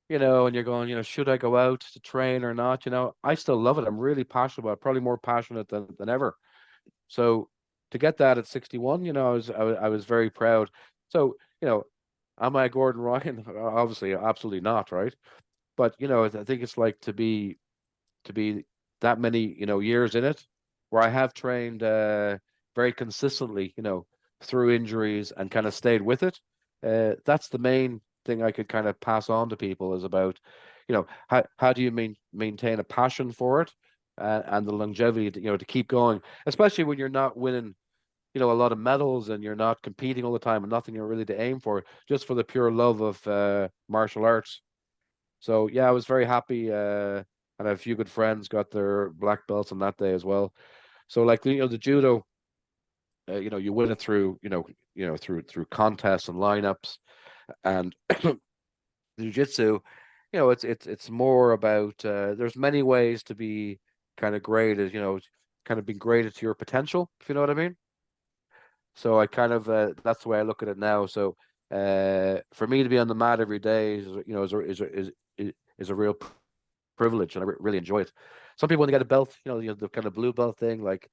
and you're going, should I go out to train or not? I still love it. I'm really passionate about it, probably more passionate than ever. So to get that at 61, I was very proud. So, am I Gordon Ryan? Obviously, absolutely not, right? But I think it's like to be that many, years in it, where I have trained very consistently, through injuries and kind of stayed with it. That's the main thing I could kind of pass on to people, is about, how do you maintain a passion for it, and the longevity, to keep going, especially when you're not winning, a lot of medals, and you're not competing all the time, and nothing you're really to aim for, just for the pure love of martial arts. So yeah, I was very happy, and a few good friends got their black belts on that day as well. So like the judo, you win it through through contests and lineups, and the jiu-jitsu, it's more about, there's many ways to be kind of graded, kind of being graded to your potential, if you know what I mean. So I kind of, that's the way I look at it now. So for me to be on the mat every day is a real privilege, and I really enjoy it. Some people, when they get a belt, the kind of blue belt thing, like,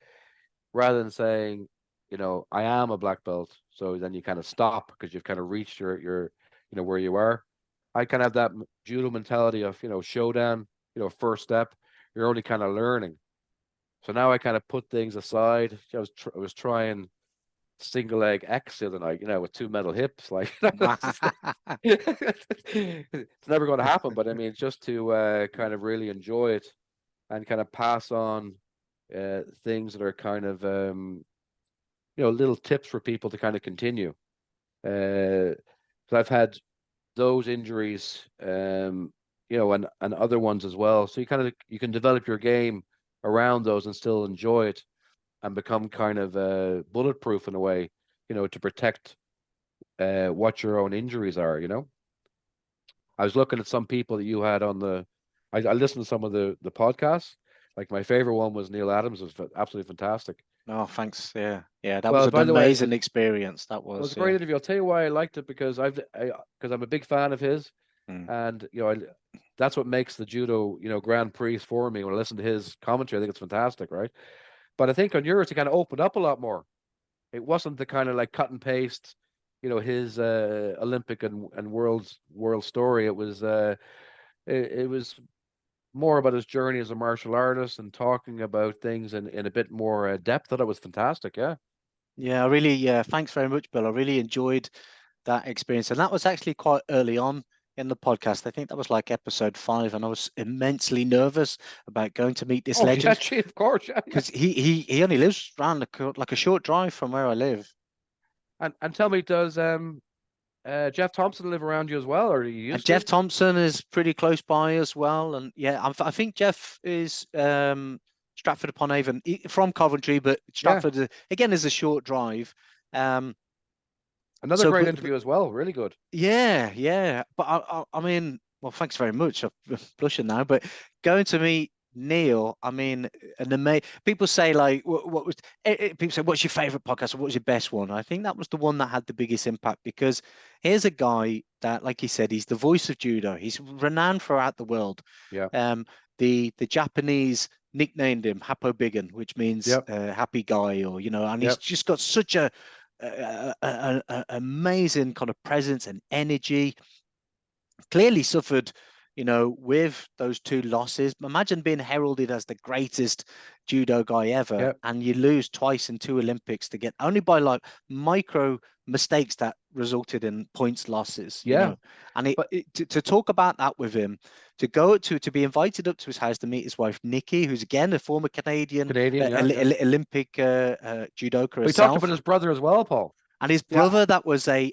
rather than saying, I am a black belt, so then you kind of stop because you've kind of reached your where you are. I kind of have that judo mentality of, showdown, first step. You're only kind of learning. So now I kind of put things aside. I was trying single leg X the other night, with two metal hips. Like, it's never going to happen. But I mean, just to kind of really enjoy it, and kind of pass on things that are kind of little tips for people to kind of continue. So I've had those injuries, and other ones as well. So you can develop your game around those and still enjoy it, and become kind of bulletproof in a way, to protect what your own injuries are. I was looking at some people that you had on I listened to some of the podcasts. Like, my favorite one was Neil Adams. It was absolutely fantastic. Oh, thanks. Yeah. Yeah. That was Well, an by the way, amazing experience. That it was was, a great yeah. interview. I'll tell you why I liked it, because because I'm a big fan of his, Mm. and that's what makes the judo, Grand Prix for me. When I listen to his commentary, I think it's fantastic, right? But I think on yours, it kind of opened up a lot more. It wasn't the kind of like cut and paste, his Olympic and world story. It was more about his journey as a martial artist, and talking about things in a bit more depth. That it was fantastic. Yeah. Yeah, I really, thanks very much, Bill. I really enjoyed that experience. And that was actually quite early on in the podcast. I think that was like episode 5, and I was immensely nervous about going to meet this Oh yeah, legend, gee, of course, yeah, yeah. because he only lives around like a short drive from where I live. And tell me, does Jeff Thompson live around you as well, or do you And used Jeff to? Thompson is pretty close by as well. And yeah, I think Jeff is Stratford upon Avon, from Coventry, but Yeah, Stratford again is a short drive. Um, another so, great but interview as well. Really good. yeah, yeah. But I mean, well, thanks very much. I'm blushing now, but going to meet Neil, I mean, an amazing. People say like, what was? People say, what's your favorite podcast? Or what was your best one? I think that was the one that had the biggest impact because here's a guy that, like he said, he's the voice of judo. He's renowned throughout the world. Yeah. Um, the Japanese nicknamed him Hapo Biggin, which means Yep. happy guy, or and he's Yep. just got such a amazing kind of presence and energy. Clearly suffered, with those two losses. Imagine being heralded as the greatest judo guy ever, Yep. and you lose twice in two Olympics to get only by like micro mistakes that resulted in points losses. Yeah. And But to talk about that with him, to be invited up to his house to meet his wife Nikki, who's again a former Canadian Canadian, yeah, yeah. Olympic judoka But he talked about herself. his brother as well, Paul. And his Yeah. brother, that was a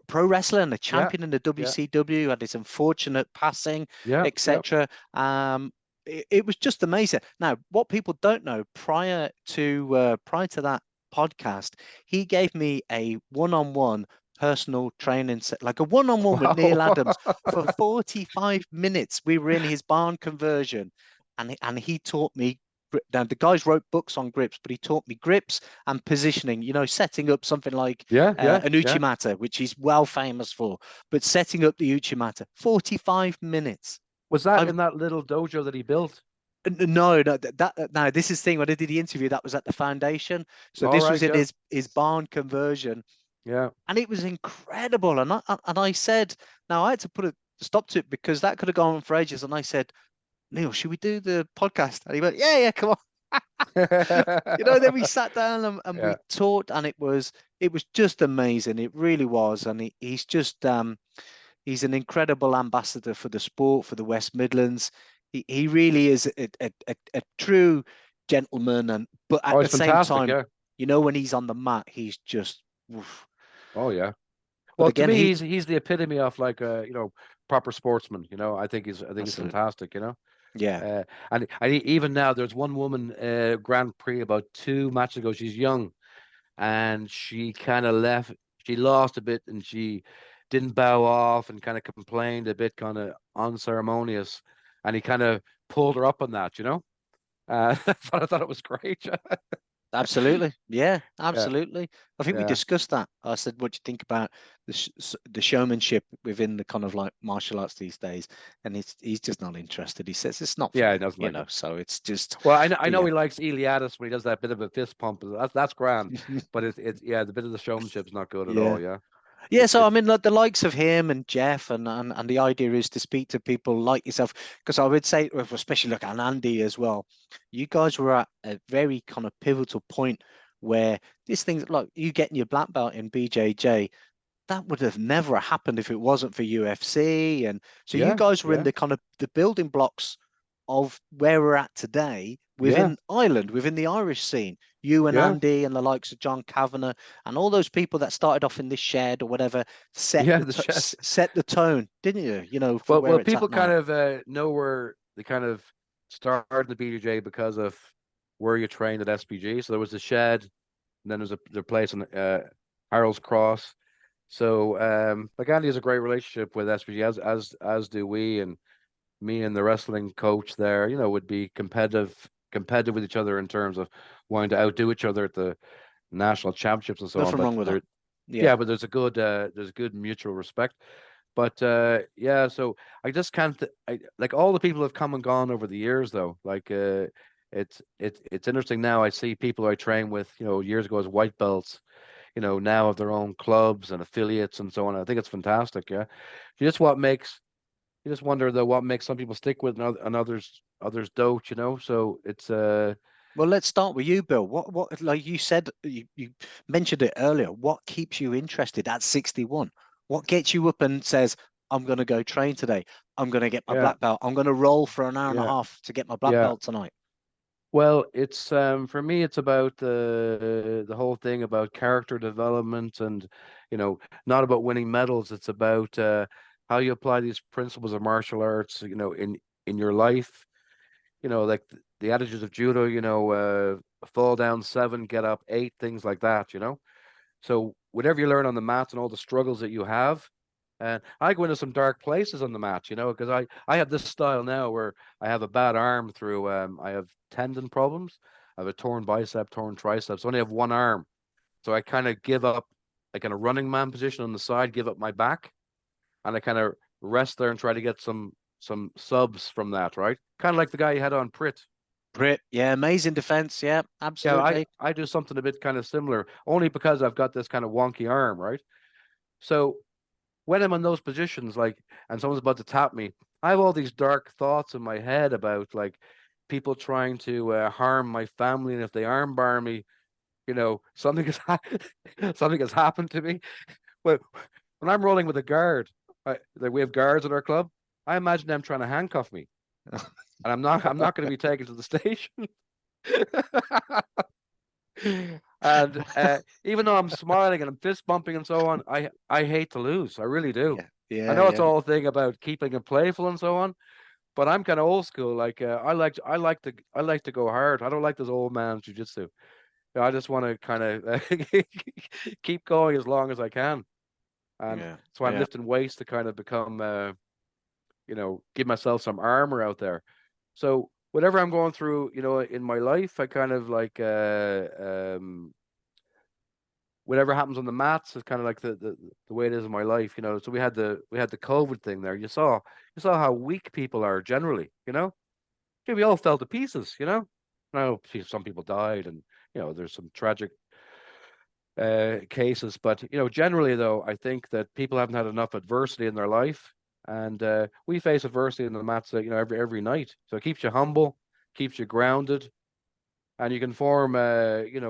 pro wrestler and a Yeah. champion in the Yeah. WCW, had this unfortunate passing, Yeah. Yeah. etc. It was just amazing. Now, what people don't know, prior to that podcast, he gave me a one-on-one personal training set, like a one-on-one with Neil Wow. Adams for 45 minutes. We were in his barn conversion, and he taught me. Now, the guys wrote books on grips, but he taught me grips and positioning, setting up something like Yeah. Yeah. an Yeah. uchimata, which he's well famous for, but setting up the uchimata, 45 minutes. Was that I've in that little dojo that he built? no, no, no, this is the thing. When I did the interview, that was at the foundation. So All this was right. in Yeah. his barn conversion, Yeah. and it was incredible. And I said, now I had to put a stop to it because that could have gone on for ages. And I said, Neil, should we do the podcast? And he went, yeah, yeah, come on. Then we sat down and Yeah. we talked, and it was just amazing. It really was. And he's just he's an incredible ambassador for the sport, for the West Midlands. He really is a true gentleman, but at Oh, the it's same fantastic. time, Yeah. when he's on the mat, he's just oof. Oh, yeah. But Well, to again, me, he's the epitome of like a proper sportsman. I think he's absolutely, fantastic. yeah. Uh, and even now, there's one woman Grand Prix about 2 matches ago. She's young, and she kind of left. She lost a bit, and she didn't bow off, and kind of complained a bit, kind of unceremonious. And he kind of pulled her up on that. I thought it was great. Absolutely. Yeah, Yeah, absolutely. I think we yeah, discussed that. I said, what do you think about the showmanship within the kind of like martial arts these days? And he's just not interested. He says it's not for yeah. He me, doesn't like it. so it's just, Well, I but know yeah. he likes Eliadis when he does that bit of a fist pump. That's grand, but it's yeah, the bit of the showmanship's not good at Yeah. all. Yeah, Yeah, it's so I it's mean, like the likes of him and Jeff, and the idea is to speak to people like yourself, because I would say, well, especially look at Andy as well. You guys were at a very kind of pivotal point where this thing, like you getting your black belt in BJJ, that would have never happened if it wasn't for UFC. And so you yeah, guys were in yeah, the kind of the building blocks of where we're at today yeah, within Ireland, within the Irish scene. You and yeah, Andy and the likes of John Kavanagh and all those people that started off in this shed or whatever yeah. The shed. set the tone, didn't you? For Well, where it's people at kind now. of know where they kind of started the BJJ because of where you trained at SPG. So there was the shed, and then there's their place on Harold's Cross. So like Andy has a great relationship with SPG, as do we, and me and the wrestling coach there, would be competitive with each other in terms of wanting to outdo each other at the national championships and so on. Nothing But wrong with that. there, Yeah. yeah, but there's a good mutual respect. But yeah, so I just can't. Like all the people have come and gone over the years, though. Like it's interesting now. I see people I train with, years ago as white belts, now have their own clubs and affiliates and so on. I think it's fantastic. Yeah, just what makes you just wonder though what makes some people stick with and others don't. So it's Well, let's start with you, Bill. What, like you said, you mentioned it earlier. What keeps you interested at 61? What gets you up and says, I'm going to go train today. I'm going to get my yeah, black belt. I'm going to roll for an hour and a yeah, half to get my black yeah. belt tonight. Well, it's for me, it's about the whole thing about character development and not about winning medals. It's about how you apply these principles of martial arts, in your life. Like the adages of judo, fall down 7, get up 8, things like that. So whatever you learn on the mats and all the struggles that you have, And I go into some dark places on the mat, because I have this style now where I have a bad arm through I have tendon problems. I have a torn bicep, torn triceps. I only have one arm. So I kind of give up, like in a running man position on the side, give up my back, and I kind of rest there and try to get some subs from that, right? Kind of like the guy you had on Prit. Brit, yeah, amazing defense. Yeah, Yeah, absolutely. I do something a bit kind of similar, only because I've got this kind of wonky arm, right? So when I'm in those positions, like, and someone's about to tap me, I have all these dark thoughts in my head about like people trying to harm my family, and if they armbar me, something something has happened to me. Well, when I'm rolling with a guard, like we have guards at our club, I imagine them trying to handcuff me, and I'm not going to be taken to the station. And even though I'm smiling and I'm fist bumping and so on, I hate to lose. I really do. Yeah, I yeah, know it's yeah, all a thing about keeping it playful and so on, but I'm kind of old school. Like I like to go hard. I don't like this old man jujitsu. I just want to kind of keep going as long as I can, and yeah, so I'm yeah. lifting weights to kind of become, give myself some armor out there. So whatever I'm going through, in my life, I kind of like whatever happens on the mats is kind of like the way it is in my life. So we had the COVID thing there. You saw how weak people are generally. Yeah, we all fell to pieces. Now some people died, and there's some tragic cases, but generally though, I think that people haven't had enough adversity in their life, and we face adversity in the mats, every night. So it keeps you humble, keeps you grounded, and you can form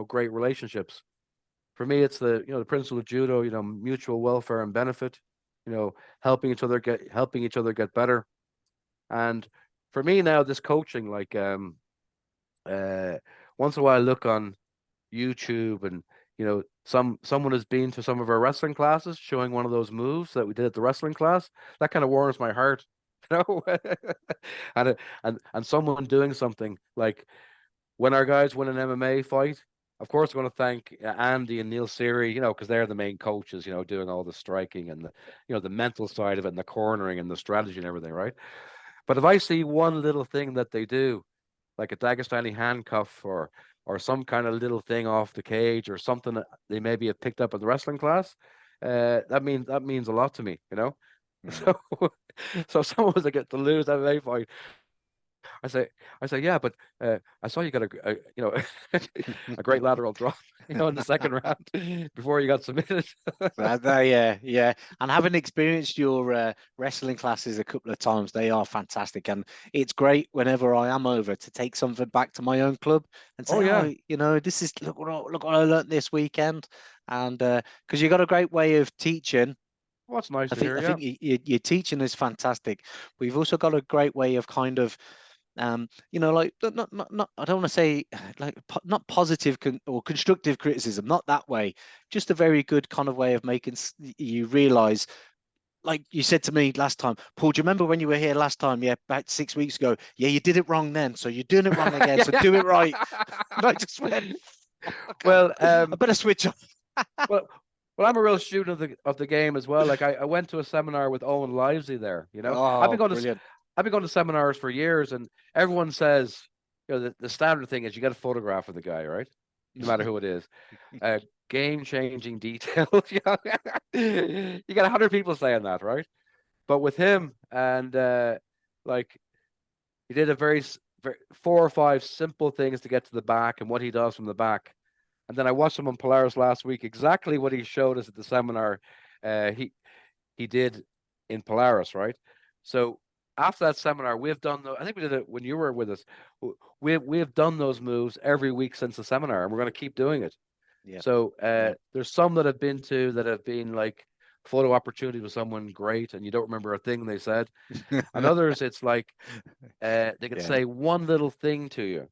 great relationships. For me, it's the principle of judo, mutual welfare and benefit, helping each other get better. And for me now, this coaching, like uh once in a while I look on YouTube, and someone has been to some of our wrestling classes showing one of those moves that we did at the wrestling class. That kind of warms my heart, you know. And someone doing something like when our guys win an MMA fight. Of course, we're going to thank Andy and Neil Seary, because they're the main coaches, doing all the striking and the mental side of it and the cornering and the strategy and everything, right? But if I see one little thing that they do, like a Dagestani handcuff, or some kind of little thing off the cage, or something that they maybe have picked up in the wrestling class, that means a lot to me. Mm. So so if someone was to get to lose that MMA fight, I say, yeah, but I saw you got a great lateral drop, in the second round before you got submitted. Yeah, yeah. And having experienced your wrestling classes a couple of times, they are fantastic. And it's great whenever I am over to take something back to my own club and Oh say, yeah, oh, this is look what I learned this weekend. And because you got a great way of teaching. well, that's nice I to think hear. I Yeah, think your teaching is fantastic. But you've also got a great way of kind of like not I don't want to say like not positive or constructive criticism, not that way, just a very good kind of way of making you realize, like you said to me last time, Paul, do you remember when you were here last time? Yeah, about 6 weeks ago. Yeah, you did it wrong then, so you're doing it wrong again, so do it right. And I just went, fuck, well, I better switch off. well, well, I'm a real student of the game as well. Like I went to a seminar with Owen Livesey there. I've been Oh, going to brilliant. I've been going to seminars for years, and everyone says, the standard thing is you get a photograph of the guy, right? No matter who it is. Uh, Game-changing details. You got 100 people saying that, right? But with him, and like he did a very 4 or 5 simple things to get to the back and what he does from the back. And then I watched him on Polaris last week. Exactly what he showed us at the seminar, he did in Polaris, right? So after that seminar, we've done. I think we did it when you were with us. We have done those moves every week since the seminar, and we're going to keep doing it. Yeah, So yeah. there's some that I've been to that have been like photo opportunity with someone great, and you don't remember a thing they said. And others, it's like they could Yeah. say one little thing to you.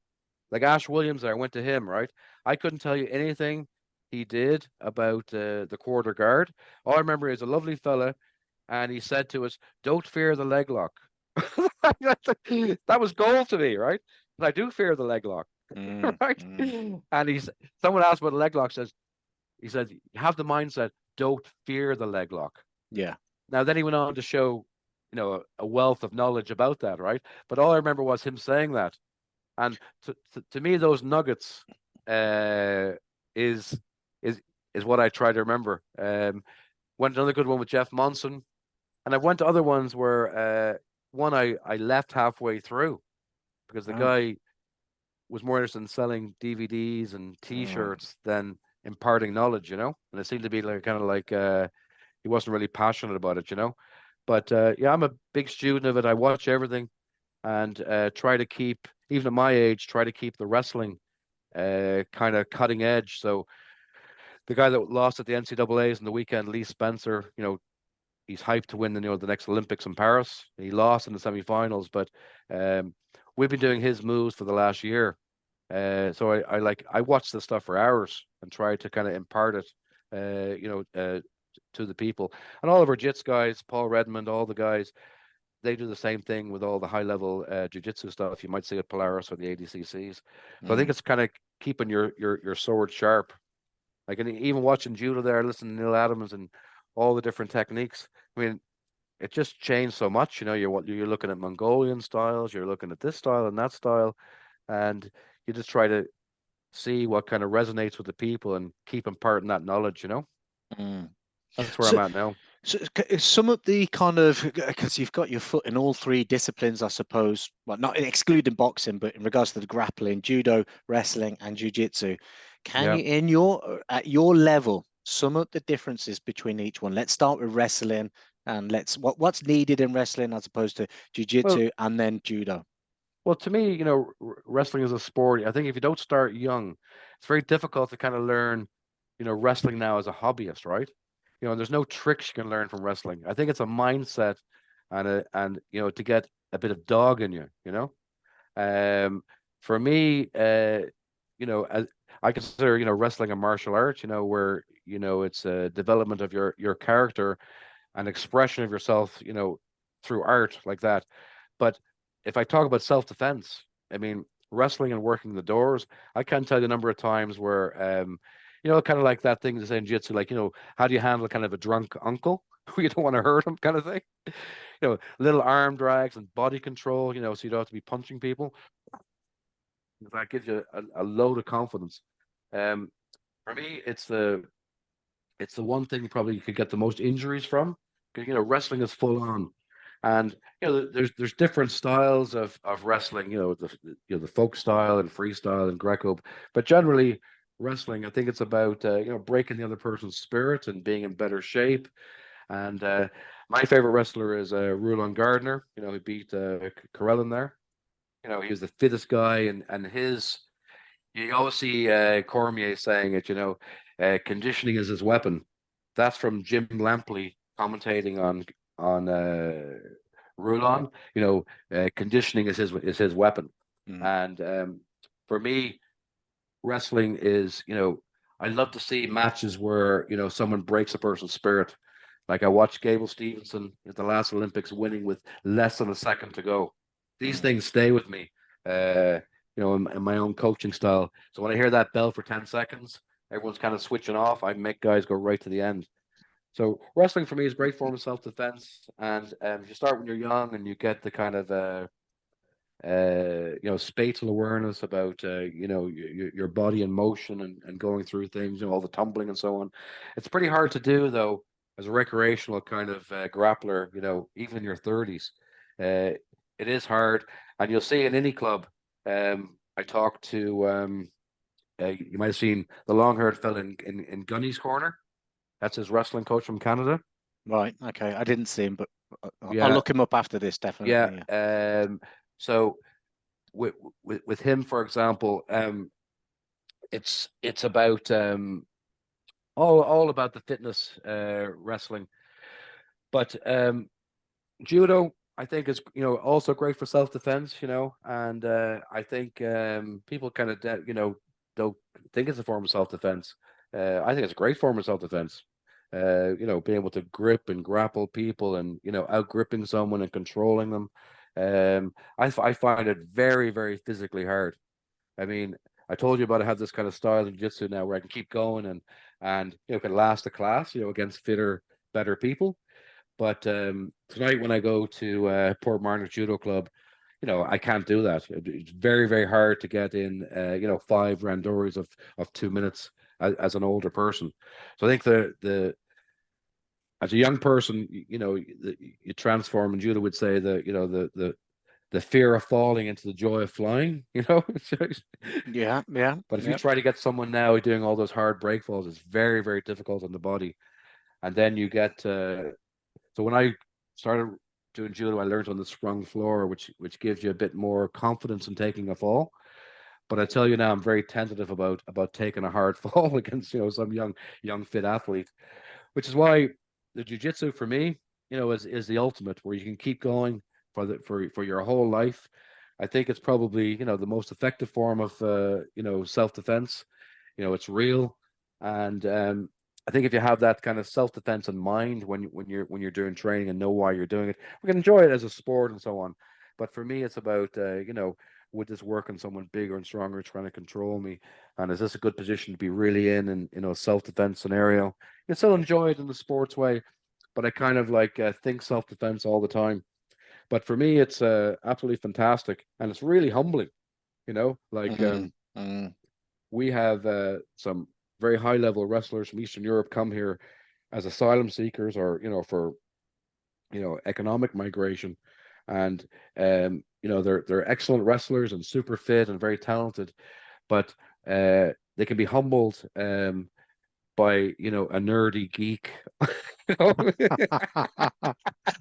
Like Ash Williams, I went to him, right? I couldn't tell you anything he did about the quarter guard. All I remember is a lovely fella, and he said to us, "Don't fear the leg lock." That was gold to me, right? But I do fear the leg lock, Mm, right? mm. And someone asked what a leg lock says. He said, "You have the mindset, don't fear the leg lock." Yeah. Now then he went on to show, a wealth of knowledge about that, right? But all I remember was him saying that. And to me, those nuggets uh, is is is what I try to remember. Went another good one with Jeff Monson, and I've went to other ones where one I left halfway through because the Oh, guy was more interested in selling DVDs and oh. T-shirts than imparting knowledge, and it seemed to be like kind of like he wasn't really passionate about it. But yeah, I'm a big student of it. I watch everything and try to keep, even at my age, try to keep the wrestling kind of cutting edge. So the guy that lost at the NCAA's in the weekend, Lee Spencer, he's hyped to win the next Olympics in Paris. He lost in the semifinals, but um, we've been doing his moves for the last year. So I watch this stuff for hours and try to kind of impart it, to the people. And all of our jits guys, Paul Redmond, all the guys, they do the same thing with all the high level jiu-jitsu stuff. You might see at Polaris or the ADCCs. So I think Mm. it's kind of keeping your sword sharp. Like, and even watching judo there, listening to Neil Adams and all the different techniques. I mean, it just changed so much. You're looking at Mongolian styles, you're looking at this style and that style, and you just try to see what kind of resonates with the people and keep imparting that knowledge. Mm. That's where I'm So, at now. so sum up the kind of, because you've got your foot in all three disciplines, I suppose. Well, not excluding boxing, but in regards to the grappling, judo, wrestling, and jiu-jitsu. Can Yeah. you, at your level, sum up the differences between each one? Let's start with wrestling, and what's needed in wrestling as opposed to Well, jiu-jitsu and then judo. Well, to me, wrestling is a sport. I think if you don't start young, it's very difficult to kind of learn, wrestling now as a hobbyist, right? There's no tricks you can learn from wrestling. I think it's a mindset and to get a bit of dog in you. Um, for me, as I consider, wrestling a martial art, where, it's a development of your character and expression of yourself, through art like that. But if I talk about self-defense, I mean, wrestling and working the doors, I can't tell you the number of times where, kind of like that thing to say in jiu-jitsu, like, how do you handle kind of a drunk uncle who you don't want to hurt him kind of thing? Little arm drags and body control, so you don't have to be punching people. That gives you a load of confidence. Um, for me, it's the one thing probably you could get the most injuries from. Because wrestling is full on, and there's different styles of wrestling. The folk style and freestyle and Greco, but generally wrestling, I think it's about breaking the other person's spirit and being in better shape. And my favorite wrestler is Rulon Gardner. He beat Carellin there. He was the fittest guy, and his you always see Cormier saying it, conditioning is his weapon. That's from Jim Lampley commentating on Rulon. Conditioning is his weapon. Mm. And for me, wrestling is, I love to see matches where someone breaks a person's spirit. Like I watched Gable Stevenson at the last Olympics winning with less than a second to go. These Mm. things stay with me. In my own coaching style. So when I hear that bell for 10 seconds, everyone's kind of switching off. I make guys go right to the end. So wrestling for me is a great form of self-defense. And if you start when you're young and you get the kind of spatial awareness about your body in motion and going through things, all the tumbling and so on. It's pretty hard to do though as a recreational kind of grappler, even in your 30s. It is hard, and you'll see in any club. I talked to you might have seen the long-haired fella in Gunny's corner. That's his wrestling coach from Canada. Right. Okay. I didn't see him, but I'll Yeah, look him up after this, yeah. definitely. Yeah. So with him, for example, it's about all about the fitness wrestling, but judo I think is also great for self-defense, and I think people kind of don't think it's a form of self-defense. I think it's a great form of self-defense. Being able to grip and grapple people and out gripping someone and controlling them. I find it very, very physically hard. I mean, I told you about I have this kind of style in jiu-jitsu now where I can keep going and can last a class, against fitter, better people. But tonight when I go to Port Marnock Judo Club, I can't do that. It's very, very hard to get in, 5 randoris of 2 minutes as an older person. So I think the as a young person, you transform, and Judo would say the fear of falling into the joy of flying. Yeah, yeah, But if you yeah. try to get someone now doing all those hard break falls, it's very, very difficult on the body. And then you get so when I started doing judo, I learned on the sprung floor, which gives you a bit more confidence in taking a fall. But I tell you now, I'm very tentative about taking a hard fall against some young fit athlete, which is why the jujitsu for me, is the ultimate, where you can keep going for your whole life. I think it's probably the most effective form of self defense. It's real, and I think if you have that kind of self defense in mind when you're doing training and know why you're doing it, we can enjoy it as a sport and so on. But for me, it's about would this work on someone bigger and stronger trying to control me, and is this a good position to be really in a self defense scenario? You still enjoy it in the sports way, but I kind of like think self defense all the time. But for me, it's absolutely fantastic, and it's really humbling. Like Mm, mm. we have some very high level wrestlers from Eastern Europe come here as asylum seekers, or for economic migration, and they're excellent wrestlers and super fit and very talented, but they can be humbled by a nerdy geek. you know?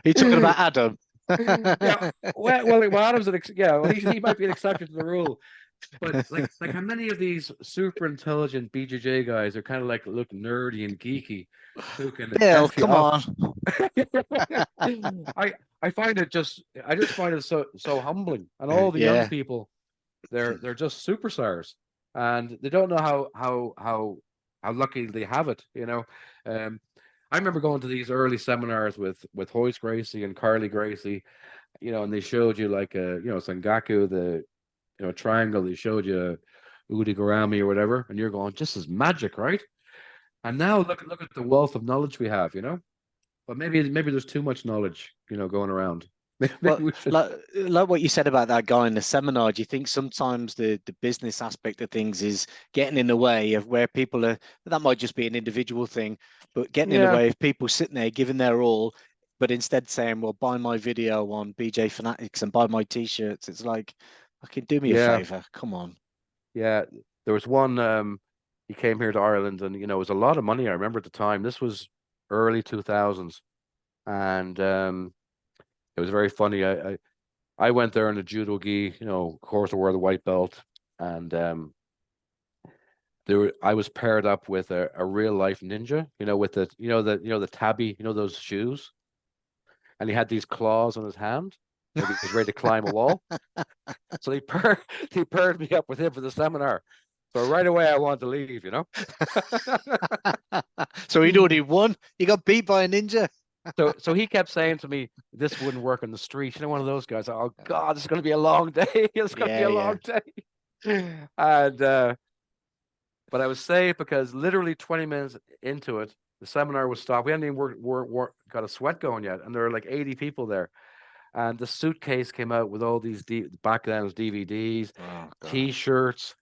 You're talking about Adam. Yeah, well, Adam's well, he might be an exception to the rule, but like how many of these super intelligent BJJ guys are kind of like look nerdy and geeky, who can Bill, f you come up. on. I find it I just find it so humbling, and all the young Yeah. people, they're just superstars, and they don't know how lucky they have it. Um, I remember going to these early seminars with Hoist Gracie and Carly Gracie, and they showed you like Sengaku, the triangle. They showed you Udigurami or whatever, and you're going, this is magic, right? And now look at the wealth of knowledge we have. But maybe there's too much knowledge, going around. Maybe Well, we should. like what you said about that guy in the seminar, do you think sometimes the business aspect of things is getting in the way of where people are, that might just be an individual thing, but getting in the Yeah, way of people sitting there giving their all, but instead saying, well, buy my video on BJ Fanatics and buy my t-shirts. It's like, fucking do me a yeah, favor. Come on. yeah. There was one. He came here to Ireland, and it was a lot of money. I remember at the time. This was early 2000s, and it was very funny. I went there in a judo gi, of course, I wore the white belt, and I was paired up with a real life ninja, with the tabby, those shoes, and he had these claws on his hand, like he was ready to climb a wall. So he paired me up with him for the seminar. So right away I wanted to leave. So you know what he won? He got beat by a ninja. So he kept saying to me, this wouldn't work on the street. One of those guys. Oh God, it's going to be a long day. It's going to be Yeah, a yeah. long day. And but I was safe because literally 20 minutes into it, the seminar was stopped. We hadn't even got a sweat going yet, and there were like 80 people there. And the suitcase came out with all these back then was DVDs, Oh God. T-shirts,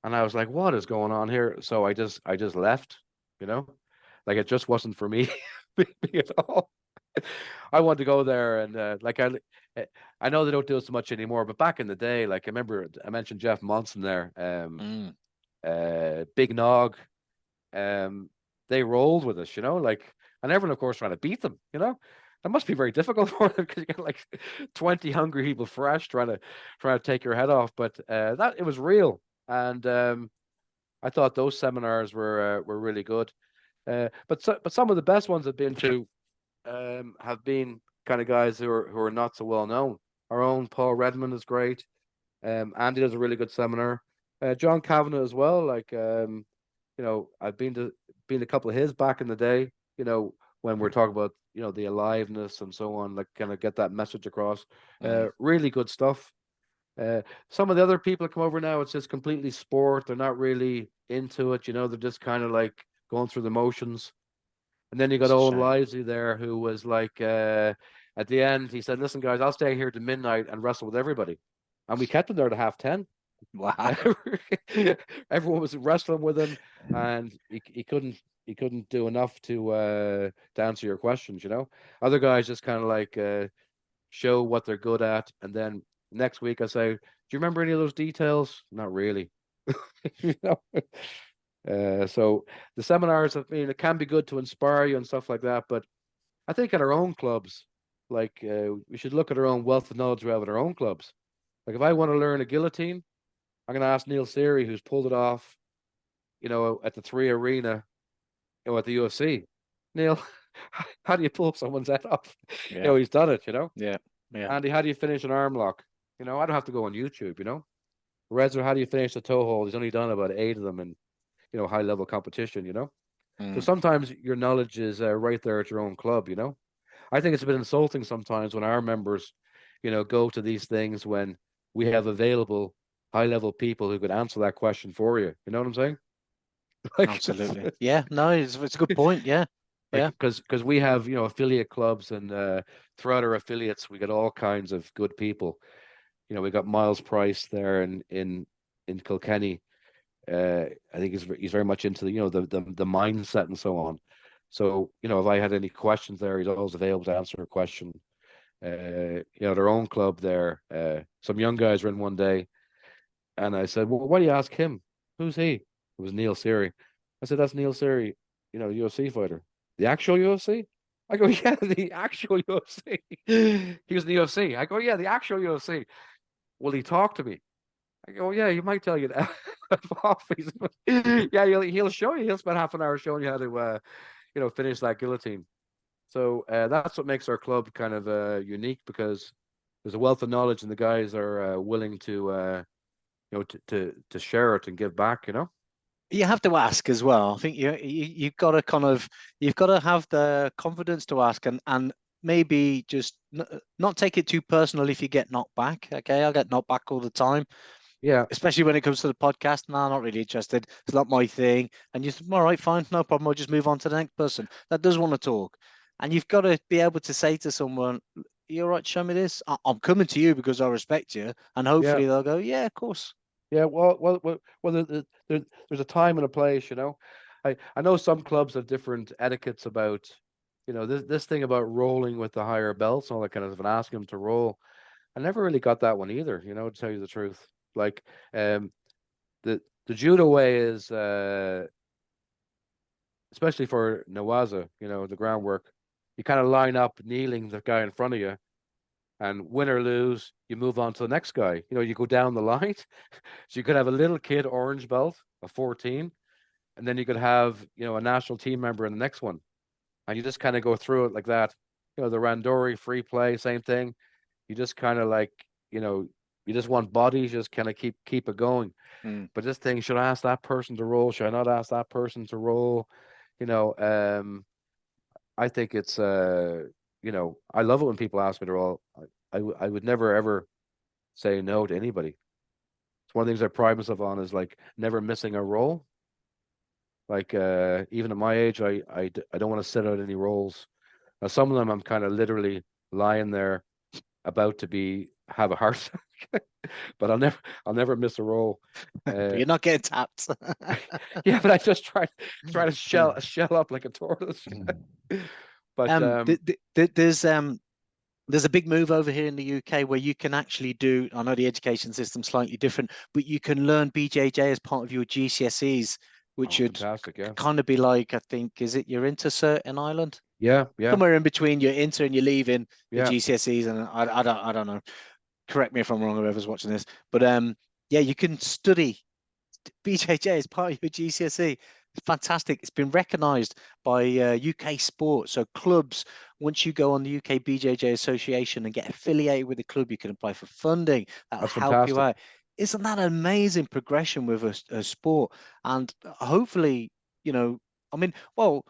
and I was like, "What is going on here?" So I just left. You know, like it just wasn't for me at all. I wanted to go there, and I know they don't do it so much anymore, but back in the day, like I remember I mentioned Jeff Monson there, Mm. Big Nog, they rolled with us, and everyone, of course, trying to beat them. That must be very difficult for them because you get like 20 hungry people fresh trying to take your head off. But that it was real, and I thought those seminars were really good. But some of the best ones I've been to have been kind of guys who are not so well known. Our own Paul Redmond is great. Andy does a really good seminar. John Kavanagh as well. Like I've been a couple of his back in the day. When we're talking about the aliveness and so on, like kind of get that message across. Mm. Really good stuff. Some of the other people that come over now, it's just completely sport. They're not really into it. They're just kind of like going through the motions. And then you got It's a old shame. Livesey there, who was like, at the end, he said, "Listen, guys, I'll stay here to midnight and wrestle with everybody." And we kept him there to 10:30. Wow. Everyone was wrestling with him, and he couldn't do enough to answer your questions. Other guys just kind of like show what they're good at, and then next week I say, "Do you remember any of those details?" Not really. you know. So the seminars, I mean, it can be good to inspire you and stuff like that, but I think at our own clubs, like we should look at our own wealth of knowledge we have at our own clubs. Like if I want to learn a guillotine, I'm going to ask Neil Seary, who's pulled it off, at the Three Arena, at the UFC. Neil, how do you pull someone's head off? Yeah. He's done it. Yeah. Yeah. Andy, how do you finish an arm lock? I don't have to go on YouTube. Reza, how do you finish the toe hold? He's only done about 8 of them in, high level competition. So Mm. sometimes your knowledge is right there at your own club. I think it's a bit insulting sometimes when our members, go to these things when we have available high level people who could answer that question for you. You know what I'm saying? Like, Absolutely. Yeah. No, it's a good point. Yeah. like Yeah. because we have affiliate clubs, and throughout our affiliates we got all kinds of good people. We got Miles Price there in Kilkenny. I think he's very much into the mindset and so on. So if I had any questions there, he's always available to answer a question. Their own club there. Some young guys were in one day, and I said, "Well, why do you ask him? Who's he?" It was Neil Seary. I said, "That's Neil Seary, UFC fighter, the actual UFC." I go, "Yeah, the actual UFC." He was in the UFC. I go, "Yeah, the actual UFC." Will he talk to me? I go, "Yeah, he might tell you that." Yeah, he'll show you. He'll spend half an hour showing you how to, finish that guillotine. So that's what makes our club kind of unique, because there's a wealth of knowledge, and the guys are willing to, to share it and give back. You have to ask as well. I think you've got to you've got to have the confidence to ask, and maybe just not take it too personal if you get knocked back. Okay, I get knocked back all the time, Yeah, especially when it comes to the podcast. No, I'm not really interested. It's not my thing. And you say, all right, fine, no problem. I'll just move on to the next person that does want to talk. And you've got to be able to say to someone, "You're right, show me this. I'm coming to you because I respect you." And yeah, hopefully they'll go, "Yeah, of course." yeah. Well, there's a time and a place. I know some clubs have different etiquettes about, this thing about rolling with the higher belts and all that kind of stuff, and asking them to roll. I never really got that one either, to tell you the truth. Like, the judo way is, especially for Nawaza, the groundwork, you kind of line up kneeling the guy in front of you, and win or lose, you move on to the next guy. You go down the line. So you could have a little kid orange belt, a 14, and then you could have, a national team member in the next one. And you just kind of go through it like that. The Randori free play, same thing. You just kind of like, you know, you just want bodies, just kind of keep it going. Mm. But this thing, should I ask that person to roll? Should I not ask that person to roll? You know, um, I think it's I love it when people ask me to roll. I would never ever say no to anybody. It's one of the things I pride myself on, is like never missing a roll. Like even at my age, I don't want to sit out any rolls. Now some of them I'm kind of literally lying there about to have a heart attack, but I'll never miss a roll. But Uh, you're not getting tapped. yeah, but I just try to shell up like a tortoise. But um, th th th there's a big move over here in the UK where you can actually do, I know the education system's slightly different, but you can learn BJJ as part of your GCSEs, which oh, should fantastic! Yeah, kind of be like, I think, is it your intercert in Ireland? yeah, yeah, Somewhere in between your inter and your leaving the yeah. GCSEs, and I don't know. Correct me if I'm wrong, whoever's watching this, but yeah, you can study BJJ is part of your GCSE. It's fantastic. It's been recognised by UK sport. So clubs, once you go on the UK BJJ Association and get affiliated with the club, you can apply for funding. That'll That's help you fantastic. out. Isn't that an amazing progression with a sport? And hopefully, you know, I mean, well,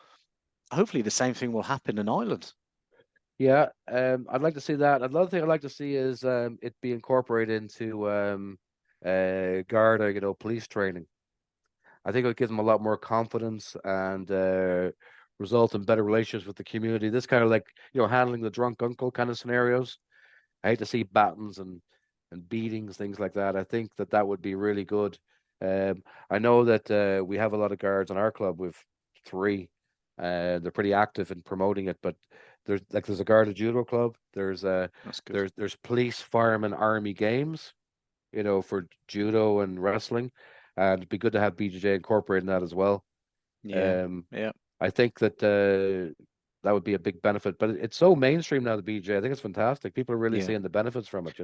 hopefully the same thing will happen in Ireland. Yeah, I'd like to see that. Another thing I'd like to see is it be incorporated into Garda, police training. I think it would give them a lot more confidence and result in better relationships with the community. This kind of like, handling the drunk uncle kind of scenarios. I hate to see battens and beatings, things like that. I think that would be really good. I know that we have a lot of guards in our club with three. They're pretty active in promoting it, but there's a guard judo club. That's good. There's police, firemen, army games, for judo and wrestling, and it'd be good to have BJJ incorporated in that as well. Yeah. Um, Yeah. I think that would be a big benefit, but it's so mainstream now, the BJJ. I think it's fantastic. People are really Yeah. seeing the benefits from it.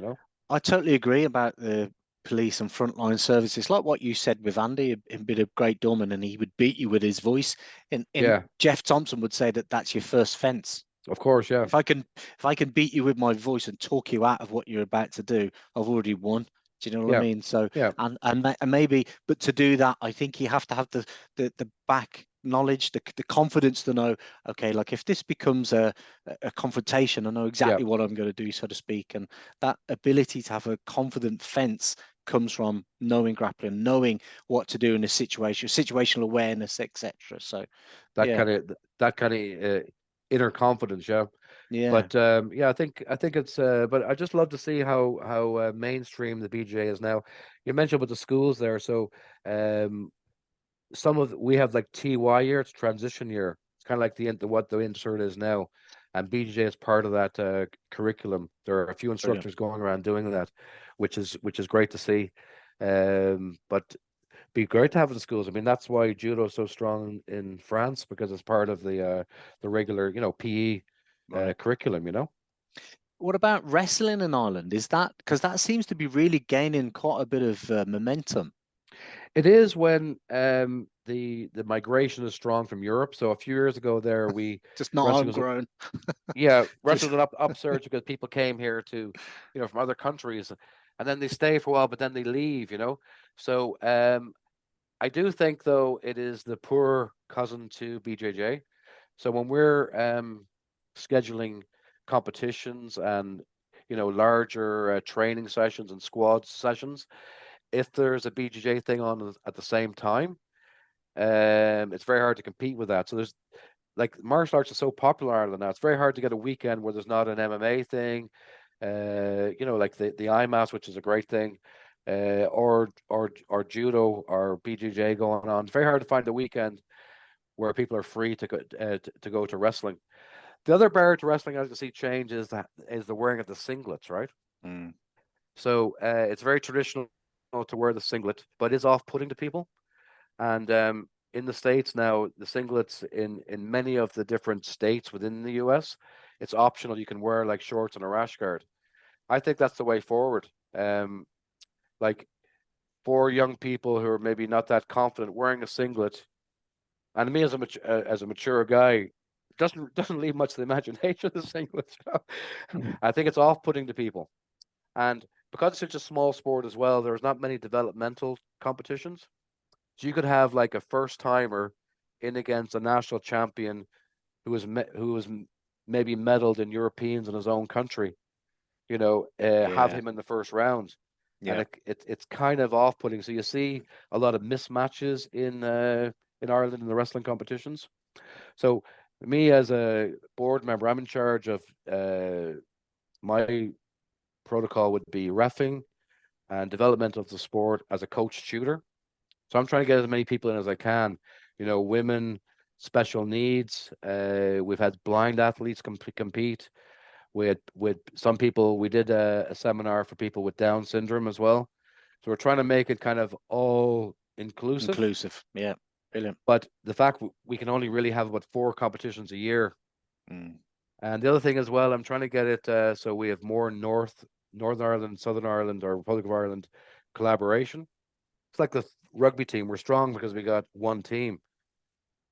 I totally agree about the police and frontline services. Like what you said with Andy, a bit of great doorman, and he would beat you with his voice. And Yeah, Jeff Thompson would say that that's your first fence. of course, yeah, If I can beat you with my voice and talk you out of what you're about to do, I've already won. Do you know what I yeah, mean? So yeah, and maybe, but to do that, I think you have to have the back knowledge, the confidence to know, okay, like if this becomes a confrontation, I know yeah. exactly what I'm going to do, so to speak. And that ability to have a confident fence comes from knowing grappling, knowing what to do in a situation, situational awareness, etc. So That yeah, kind of that kind of inner confidence, yeah. yeah, But yeah, I think it's. But I just love to see how mainstream the BJJ is now. You mentioned about the schools there, so um, we have like TY year, it's transition year. It's kind of like what the insert is now, and BJJ is part of that curriculum. There are a few brilliant. instructors going around doing that, which is great to see. But be great to have in schools. I mean, that's why judo is so strong in France, because it's part of the regular, PE Right. curriculum. What about wrestling in Ireland? Is that because that seems to be really gaining quite a bit of momentum? It is when the migration is strong from Europe. So a few years ago there, we Just not wrestling was homegrown. yeah, wrestling Just was an upsurge because people came here to, from other countries, and then they stay for a while, but then they leave. So I do think though it is the poor cousin to BJJ. So when we're scheduling competitions and larger training sessions and squad sessions, if there's a BJJ thing on at the same time, it's very hard to compete with that. So there's like martial arts is so popular in Ireland now. It's very hard to get a weekend where there's not an MMA thing. Like the IMAS, which is a great thing, or judo or BJJ going on. It's very hard to find a weekend where people are free to go to wrestling. The other barrier to wrestling, as you see, change is the wearing of the singlets, right? mm, So it's very traditional to wear the singlet, but is off-putting to people. And in the States now, the singlets in many of the different states within the US, it's optional. You can wear like shorts and a rash guard. I think that's the way forward. Like for young people who are maybe not that confident wearing a singlet, and me as a mature guy, doesn't leave much to the imagination. The singlet, I think it's off-putting to people, and because it's such a small sport as well, there's not many developmental competitions. So you could have like a first timer in against a national champion who was maybe medaled in Europeans in his own country. Have yeah, him in the first round, and yeah, it's kind of off-putting. So you see a lot of mismatches in Ireland in the wrestling competitions. So me as a board member, I'm in charge of my protocol would be reffing and development of the sport as a coach tutor. So I'm trying to get as many people in as I can. Women, special needs. We've had blind athletes compete. With some people, we did a seminar for people with Down syndrome as well. So we're trying to make it kind of all inclusive. inclusive. Yeah, brilliant. But the fact we can only really have about 4 competitions a year. Mm, And the other thing as well, I'm trying to get it so we have more Northern Ireland, Southern Ireland, or Republic of Ireland collaboration. It's like the rugby team. We're strong because we got one team,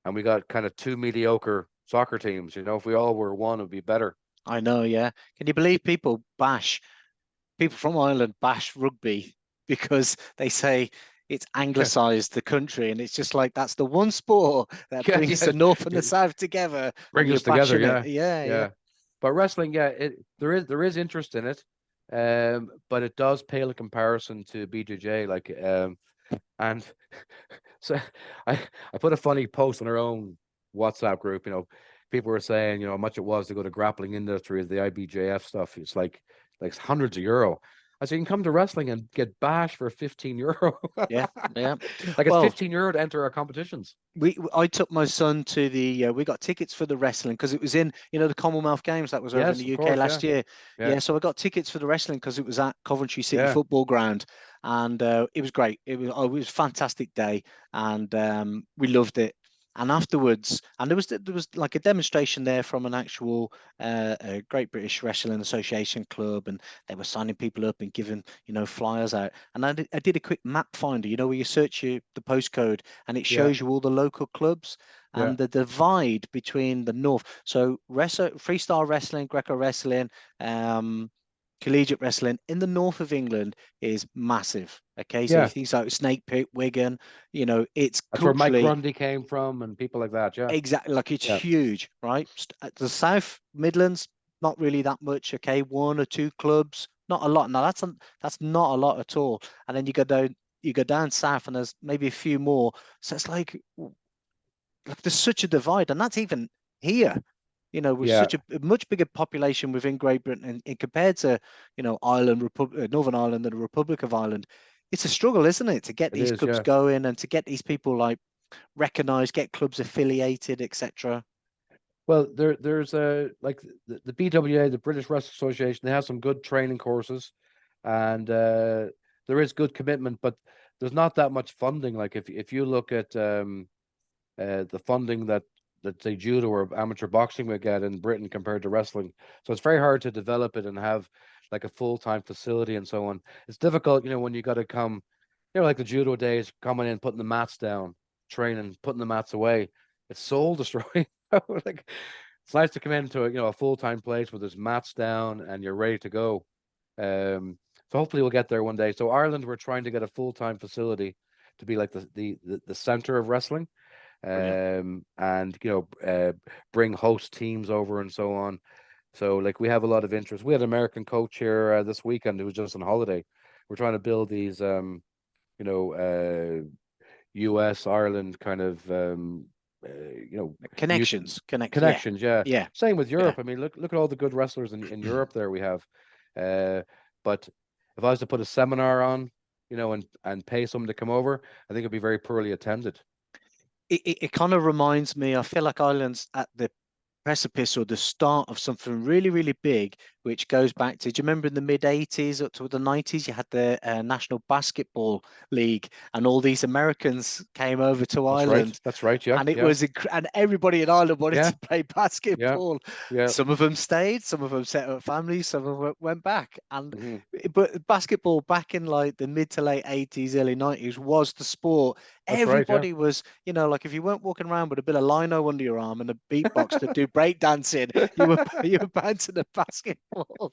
and we got kind of two mediocre soccer teams. If we all were one, it'd be better. I know. Yeah. Can you believe people from Ireland bash rugby because they say it's Yeah, anglicized the country, and it's just like that's the one sport that yeah, brings yeah. the north and the south together, and Bring you're us together. bashing it. Yeah, Yeah, yeah. yeah. But wrestling, yeah, there is interest in it, but it does pale in comparison to BJJ. And so I put a funny post on our own WhatsApp group, people were saying, how much it was to go to grappling industry, the IBJF stuff. It's like hundreds of euro. I said, you can come to wrestling and get bashed for 15 euro. Yeah, yeah. Like it's Well, 15 euro to enter our competitions. I took my son to the we got tickets for the wrestling because it was in the Commonwealth Games that was over in Yes, the of UK course. Yeah. last year. Yeah. Yeah, so I got tickets for the wrestling because it was at Coventry City Yeah. Football Ground, and it was great. It was a fantastic day, and we loved it. And afterwards, and there was like a demonstration there from an actual Great British Wrestling Association club, and they were signing people up and giving flyers out. And I did a quick map finder, where you search the postcode and it Yeah. shows you all the local clubs Yeah. and the divide between the north. So freestyle wrestling, Greco wrestling, um, collegiate wrestling in the north of England is massive. Okay, so Yeah. things like Snake Pit, Wigan, it's That's where Mike culturally Grundy came from and people like that. Yeah. exactly like it's Yeah. huge, right? At the South Midlands, not really that much. Okay, one or two clubs, not a lot. Now that's not a lot at all. And then you go down south, and there's maybe a few more. So it's like there's such a divide, and that's even here. With Yeah. such a much bigger population within Great Britain, and compared to Ireland, Northern Ireland, and the Republic of Ireland, it's a struggle, isn't it, to get It these is. clubs Yeah. going and to get these people like recognized, get clubs affiliated, etc. Well, there's like the BWA, the British Wrestling Association, they have some good training courses, and there is good commitment, but there's not that much funding. Like if you look at the funding that say judo or amateur boxing would get in Britain compared to wrestling, so it's very hard to develop it and have like a full-time facility and so on. It's difficult, when you got to come, like the judo days, coming in, putting the mats down, training, putting the mats away. It's soul destroying. Like it's nice to come into a full-time place where there's mats down and you're ready to go. So hopefully we'll get there one day. So Ireland, we're trying to get a full-time facility to be like the center of wrestling, Brilliant. and bring host teams over and so on. So like we have a lot of interest. We had an American coach here this weekend who was just on holiday. We're trying to build these you know US Ireland kind of mutual Yeah, connections. Yeah. yeah, Same with yeah. Europe. I mean, look at all the good wrestlers in Europe there we have. But if I was to put a seminar on, and pay someone to come over, I think it'd be very poorly attended. It kind of reminds me. I feel like Ireland's at the precipice or the start of something really, really big, which goes back to, do you remember in the mid 80s up to the 90s, you had the National Basketball League, and all these Americans came over to That's right. Ireland, That's right. Yeah. and it Yeah. was and everybody in Ireland wanted Yeah. to play Yeah. basketball. Yeah. Some of them stayed, some of them set up families, some of them went back. And Hmm. but basketball back in like the mid to late 80s, early 90s was the sport. That's right. Yeah. Everybody was, like if you weren't walking around with a bit of lino under your arm and a beatbox to do break dancing, you were you were bouncing the basketball.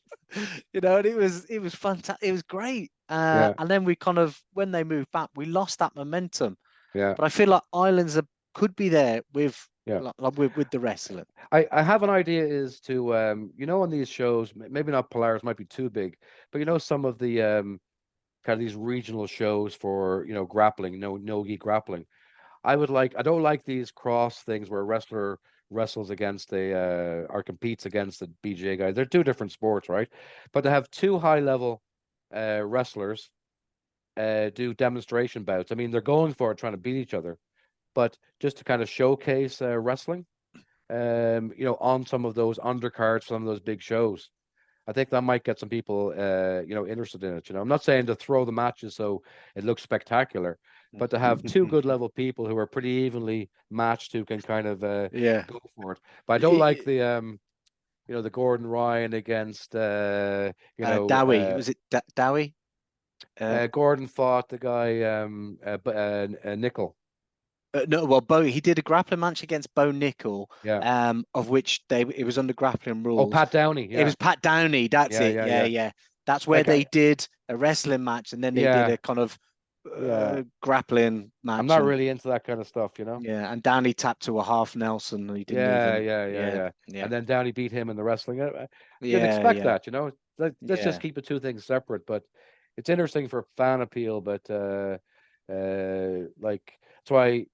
And it was fantastic. It was great. Yeah. And then we kind of, when they moved back, we lost that momentum. Yeah. But I feel like Ireland's could be there with Yeah. like with the wrestling. I have an idea is to on these shows, maybe not Polaris might be too big, but some of the kind of these regional shows for grappling, no-gi grappling. I don't like these cross things where a wrestler wrestles against or competes against the BJJ guy. They're two different sports, right? But to have two high level wrestlers do demonstration bouts. I mean, they're going for it, trying to beat each other, but just to kind of showcase wrestling, on some of those undercards, some of those big shows. I think that might get some people, interested in it. I'm not saying to throw the matches so it looks spectacular, but to have two good level people who are pretty evenly matched who can kind of Yeah. go for it. But I don't like the Gordon Ryan against, Dowie, was it Dowie? Gordon fought the guy, Nickel. No, well, he did a grappling match against Bo Nickel, Yeah. of which it was under grappling Oh, rules. Pat Downey. It Yeah. was Pat Downey. That's Yeah. it. Yeah. Yeah, Yeah. yeah. That's where Like, they did a wrestling match, and then they did yeah. a kind of Yeah. grappling I'm match, not and really into that kind of stuff. yeah, and Downey tapped to a half Nelson, and he didn't Yeah, even. yeah, yeah, Yeah, yeah. yeah, And then Downey beat him in the wrestling. You'd yeah, expect yeah, that. Let's just yeah. keep the two things separate. But it's interesting for fan appeal. But like, so I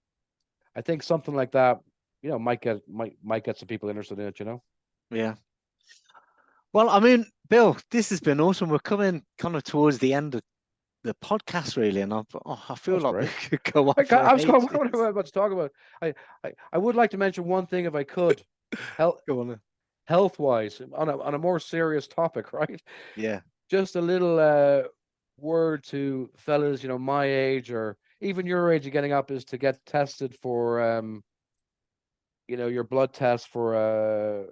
think something like that. might get some people interested in it, Yeah. Well, I mean, Bill, this has been awesome. We're coming kind of towards the end of the podcast, really, and I feel That's like we great. could go on I for was going ages. about to talk about. I would like to mention one thing if I could. Health Go on then. health wise, on a more serious topic, right? Yeah. Just a little word to fellas, my age or even your age of getting up is to get tested for your blood test for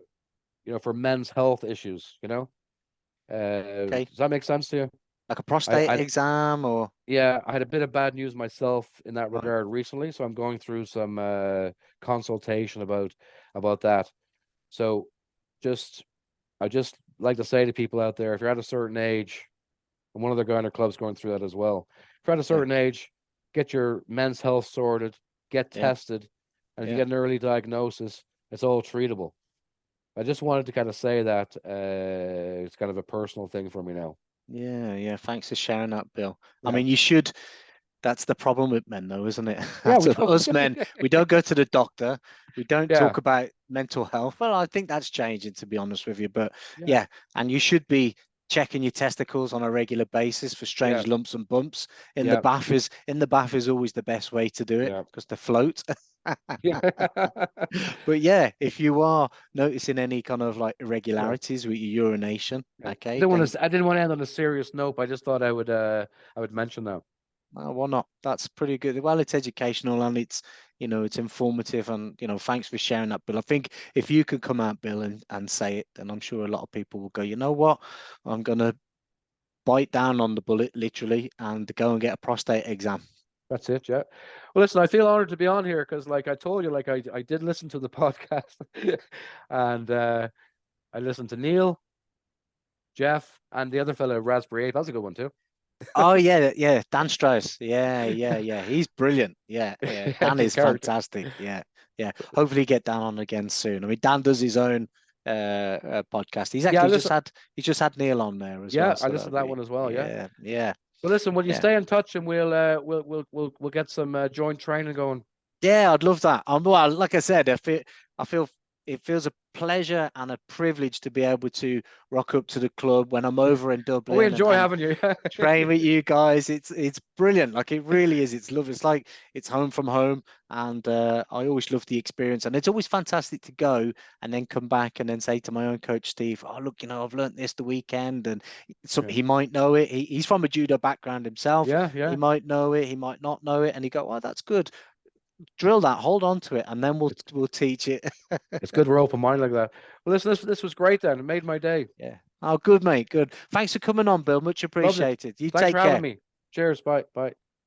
for men's health issues, Okay. does that make sense to you? Like a I, prostate I exam or Yeah, I had a bit of bad news myself in that right. regard recently, so I'm going through some consultation about that. So just I just like to say to people out there, if you're at a certain age, and one of their gyno clubs going through that as well. If you're at a Yeah. certain age, get your men's health sorted, get Yeah. tested, and if you Yeah. get an early diagnosis, it's all treatable. I just wanted to kind of say that it's kind of a personal thing for me now. Yeah. Yeah. Thanks for sharing that, Bill. I Yeah, mean, you should. That's the problem with men, though, isn't it? yeah, That's we don't. us men. We don't go to the doctor. We don't Yeah, talk about mental health. Well, I think that's changing, to be honest with you. But yeah, yeah, and you should be checking your testicles on a regular basis for yeah, strange lumps and bumps. yeah, In the bath is always the best way to do it yeah, because they float. yeah. But yeah, if you are noticing any kind of like Yeah. irregularities with your urination, Yeah. okay, then I didn't want to end on a serious note. But I just thought I would mention that. well, why not? That's pretty good. Well, it's educational and it's informative and, thanks for sharing that, Bill. I think if you could come out, Bill, and say it, then I'm sure a lot of people will go, you know what? I'm going to bite down on the bullet, literally, and go and get a prostate exam. That's it, yeah. Well, listen, I feel honored to be on here because, like I told you, like I did listen to the podcast, and I listened to Neil, Jeff, and the other fellow, Raspberry Ape. That's a good one too. Oh yeah, yeah, Dan Strauss. Yeah, yeah, yeah. He's brilliant. Yeah, yeah. Yeah, Dan good is character. fantastic. Yeah, yeah. Hopefully get Dan on again soon. I mean, Dan does his own podcast. Yeah, listen. He's just had Neil on there as Yeah, well. I So listened that'll to that be one as well. Yeah. yeah, yeah, Well, listen, will you yeah. stay in touch and we'll get some joint training going. Yeah, I'd love that. Well, like I said, I feel it feels a pleasure and a privilege to be able to rock up to the club when I'm over in Oh, we Dublin enjoy and having you. train with you guys. It's brilliant. Like it really is. It's lovely. It's like it's home from home, and I always love the experience. And it's always fantastic to go and then come back and then say to my own coach Steve, "Oh, look, I've learnt this the weekend," and so Yeah, he might know it. He's from a judo background himself. yeah, He yeah. might know it. He might not know it, and he go, "Oh, that's good. Drill that. Hold on to it, and then we'll It's we'll teach it." it's good we're open mind like that. Well, listen, this was great then. It made my day. Yeah. Oh, good, mate. Good. Thanks for coming on, Bill. Much Loved it. appreciated. You Thanks for take having care. me. Cheers. Bye. Bye.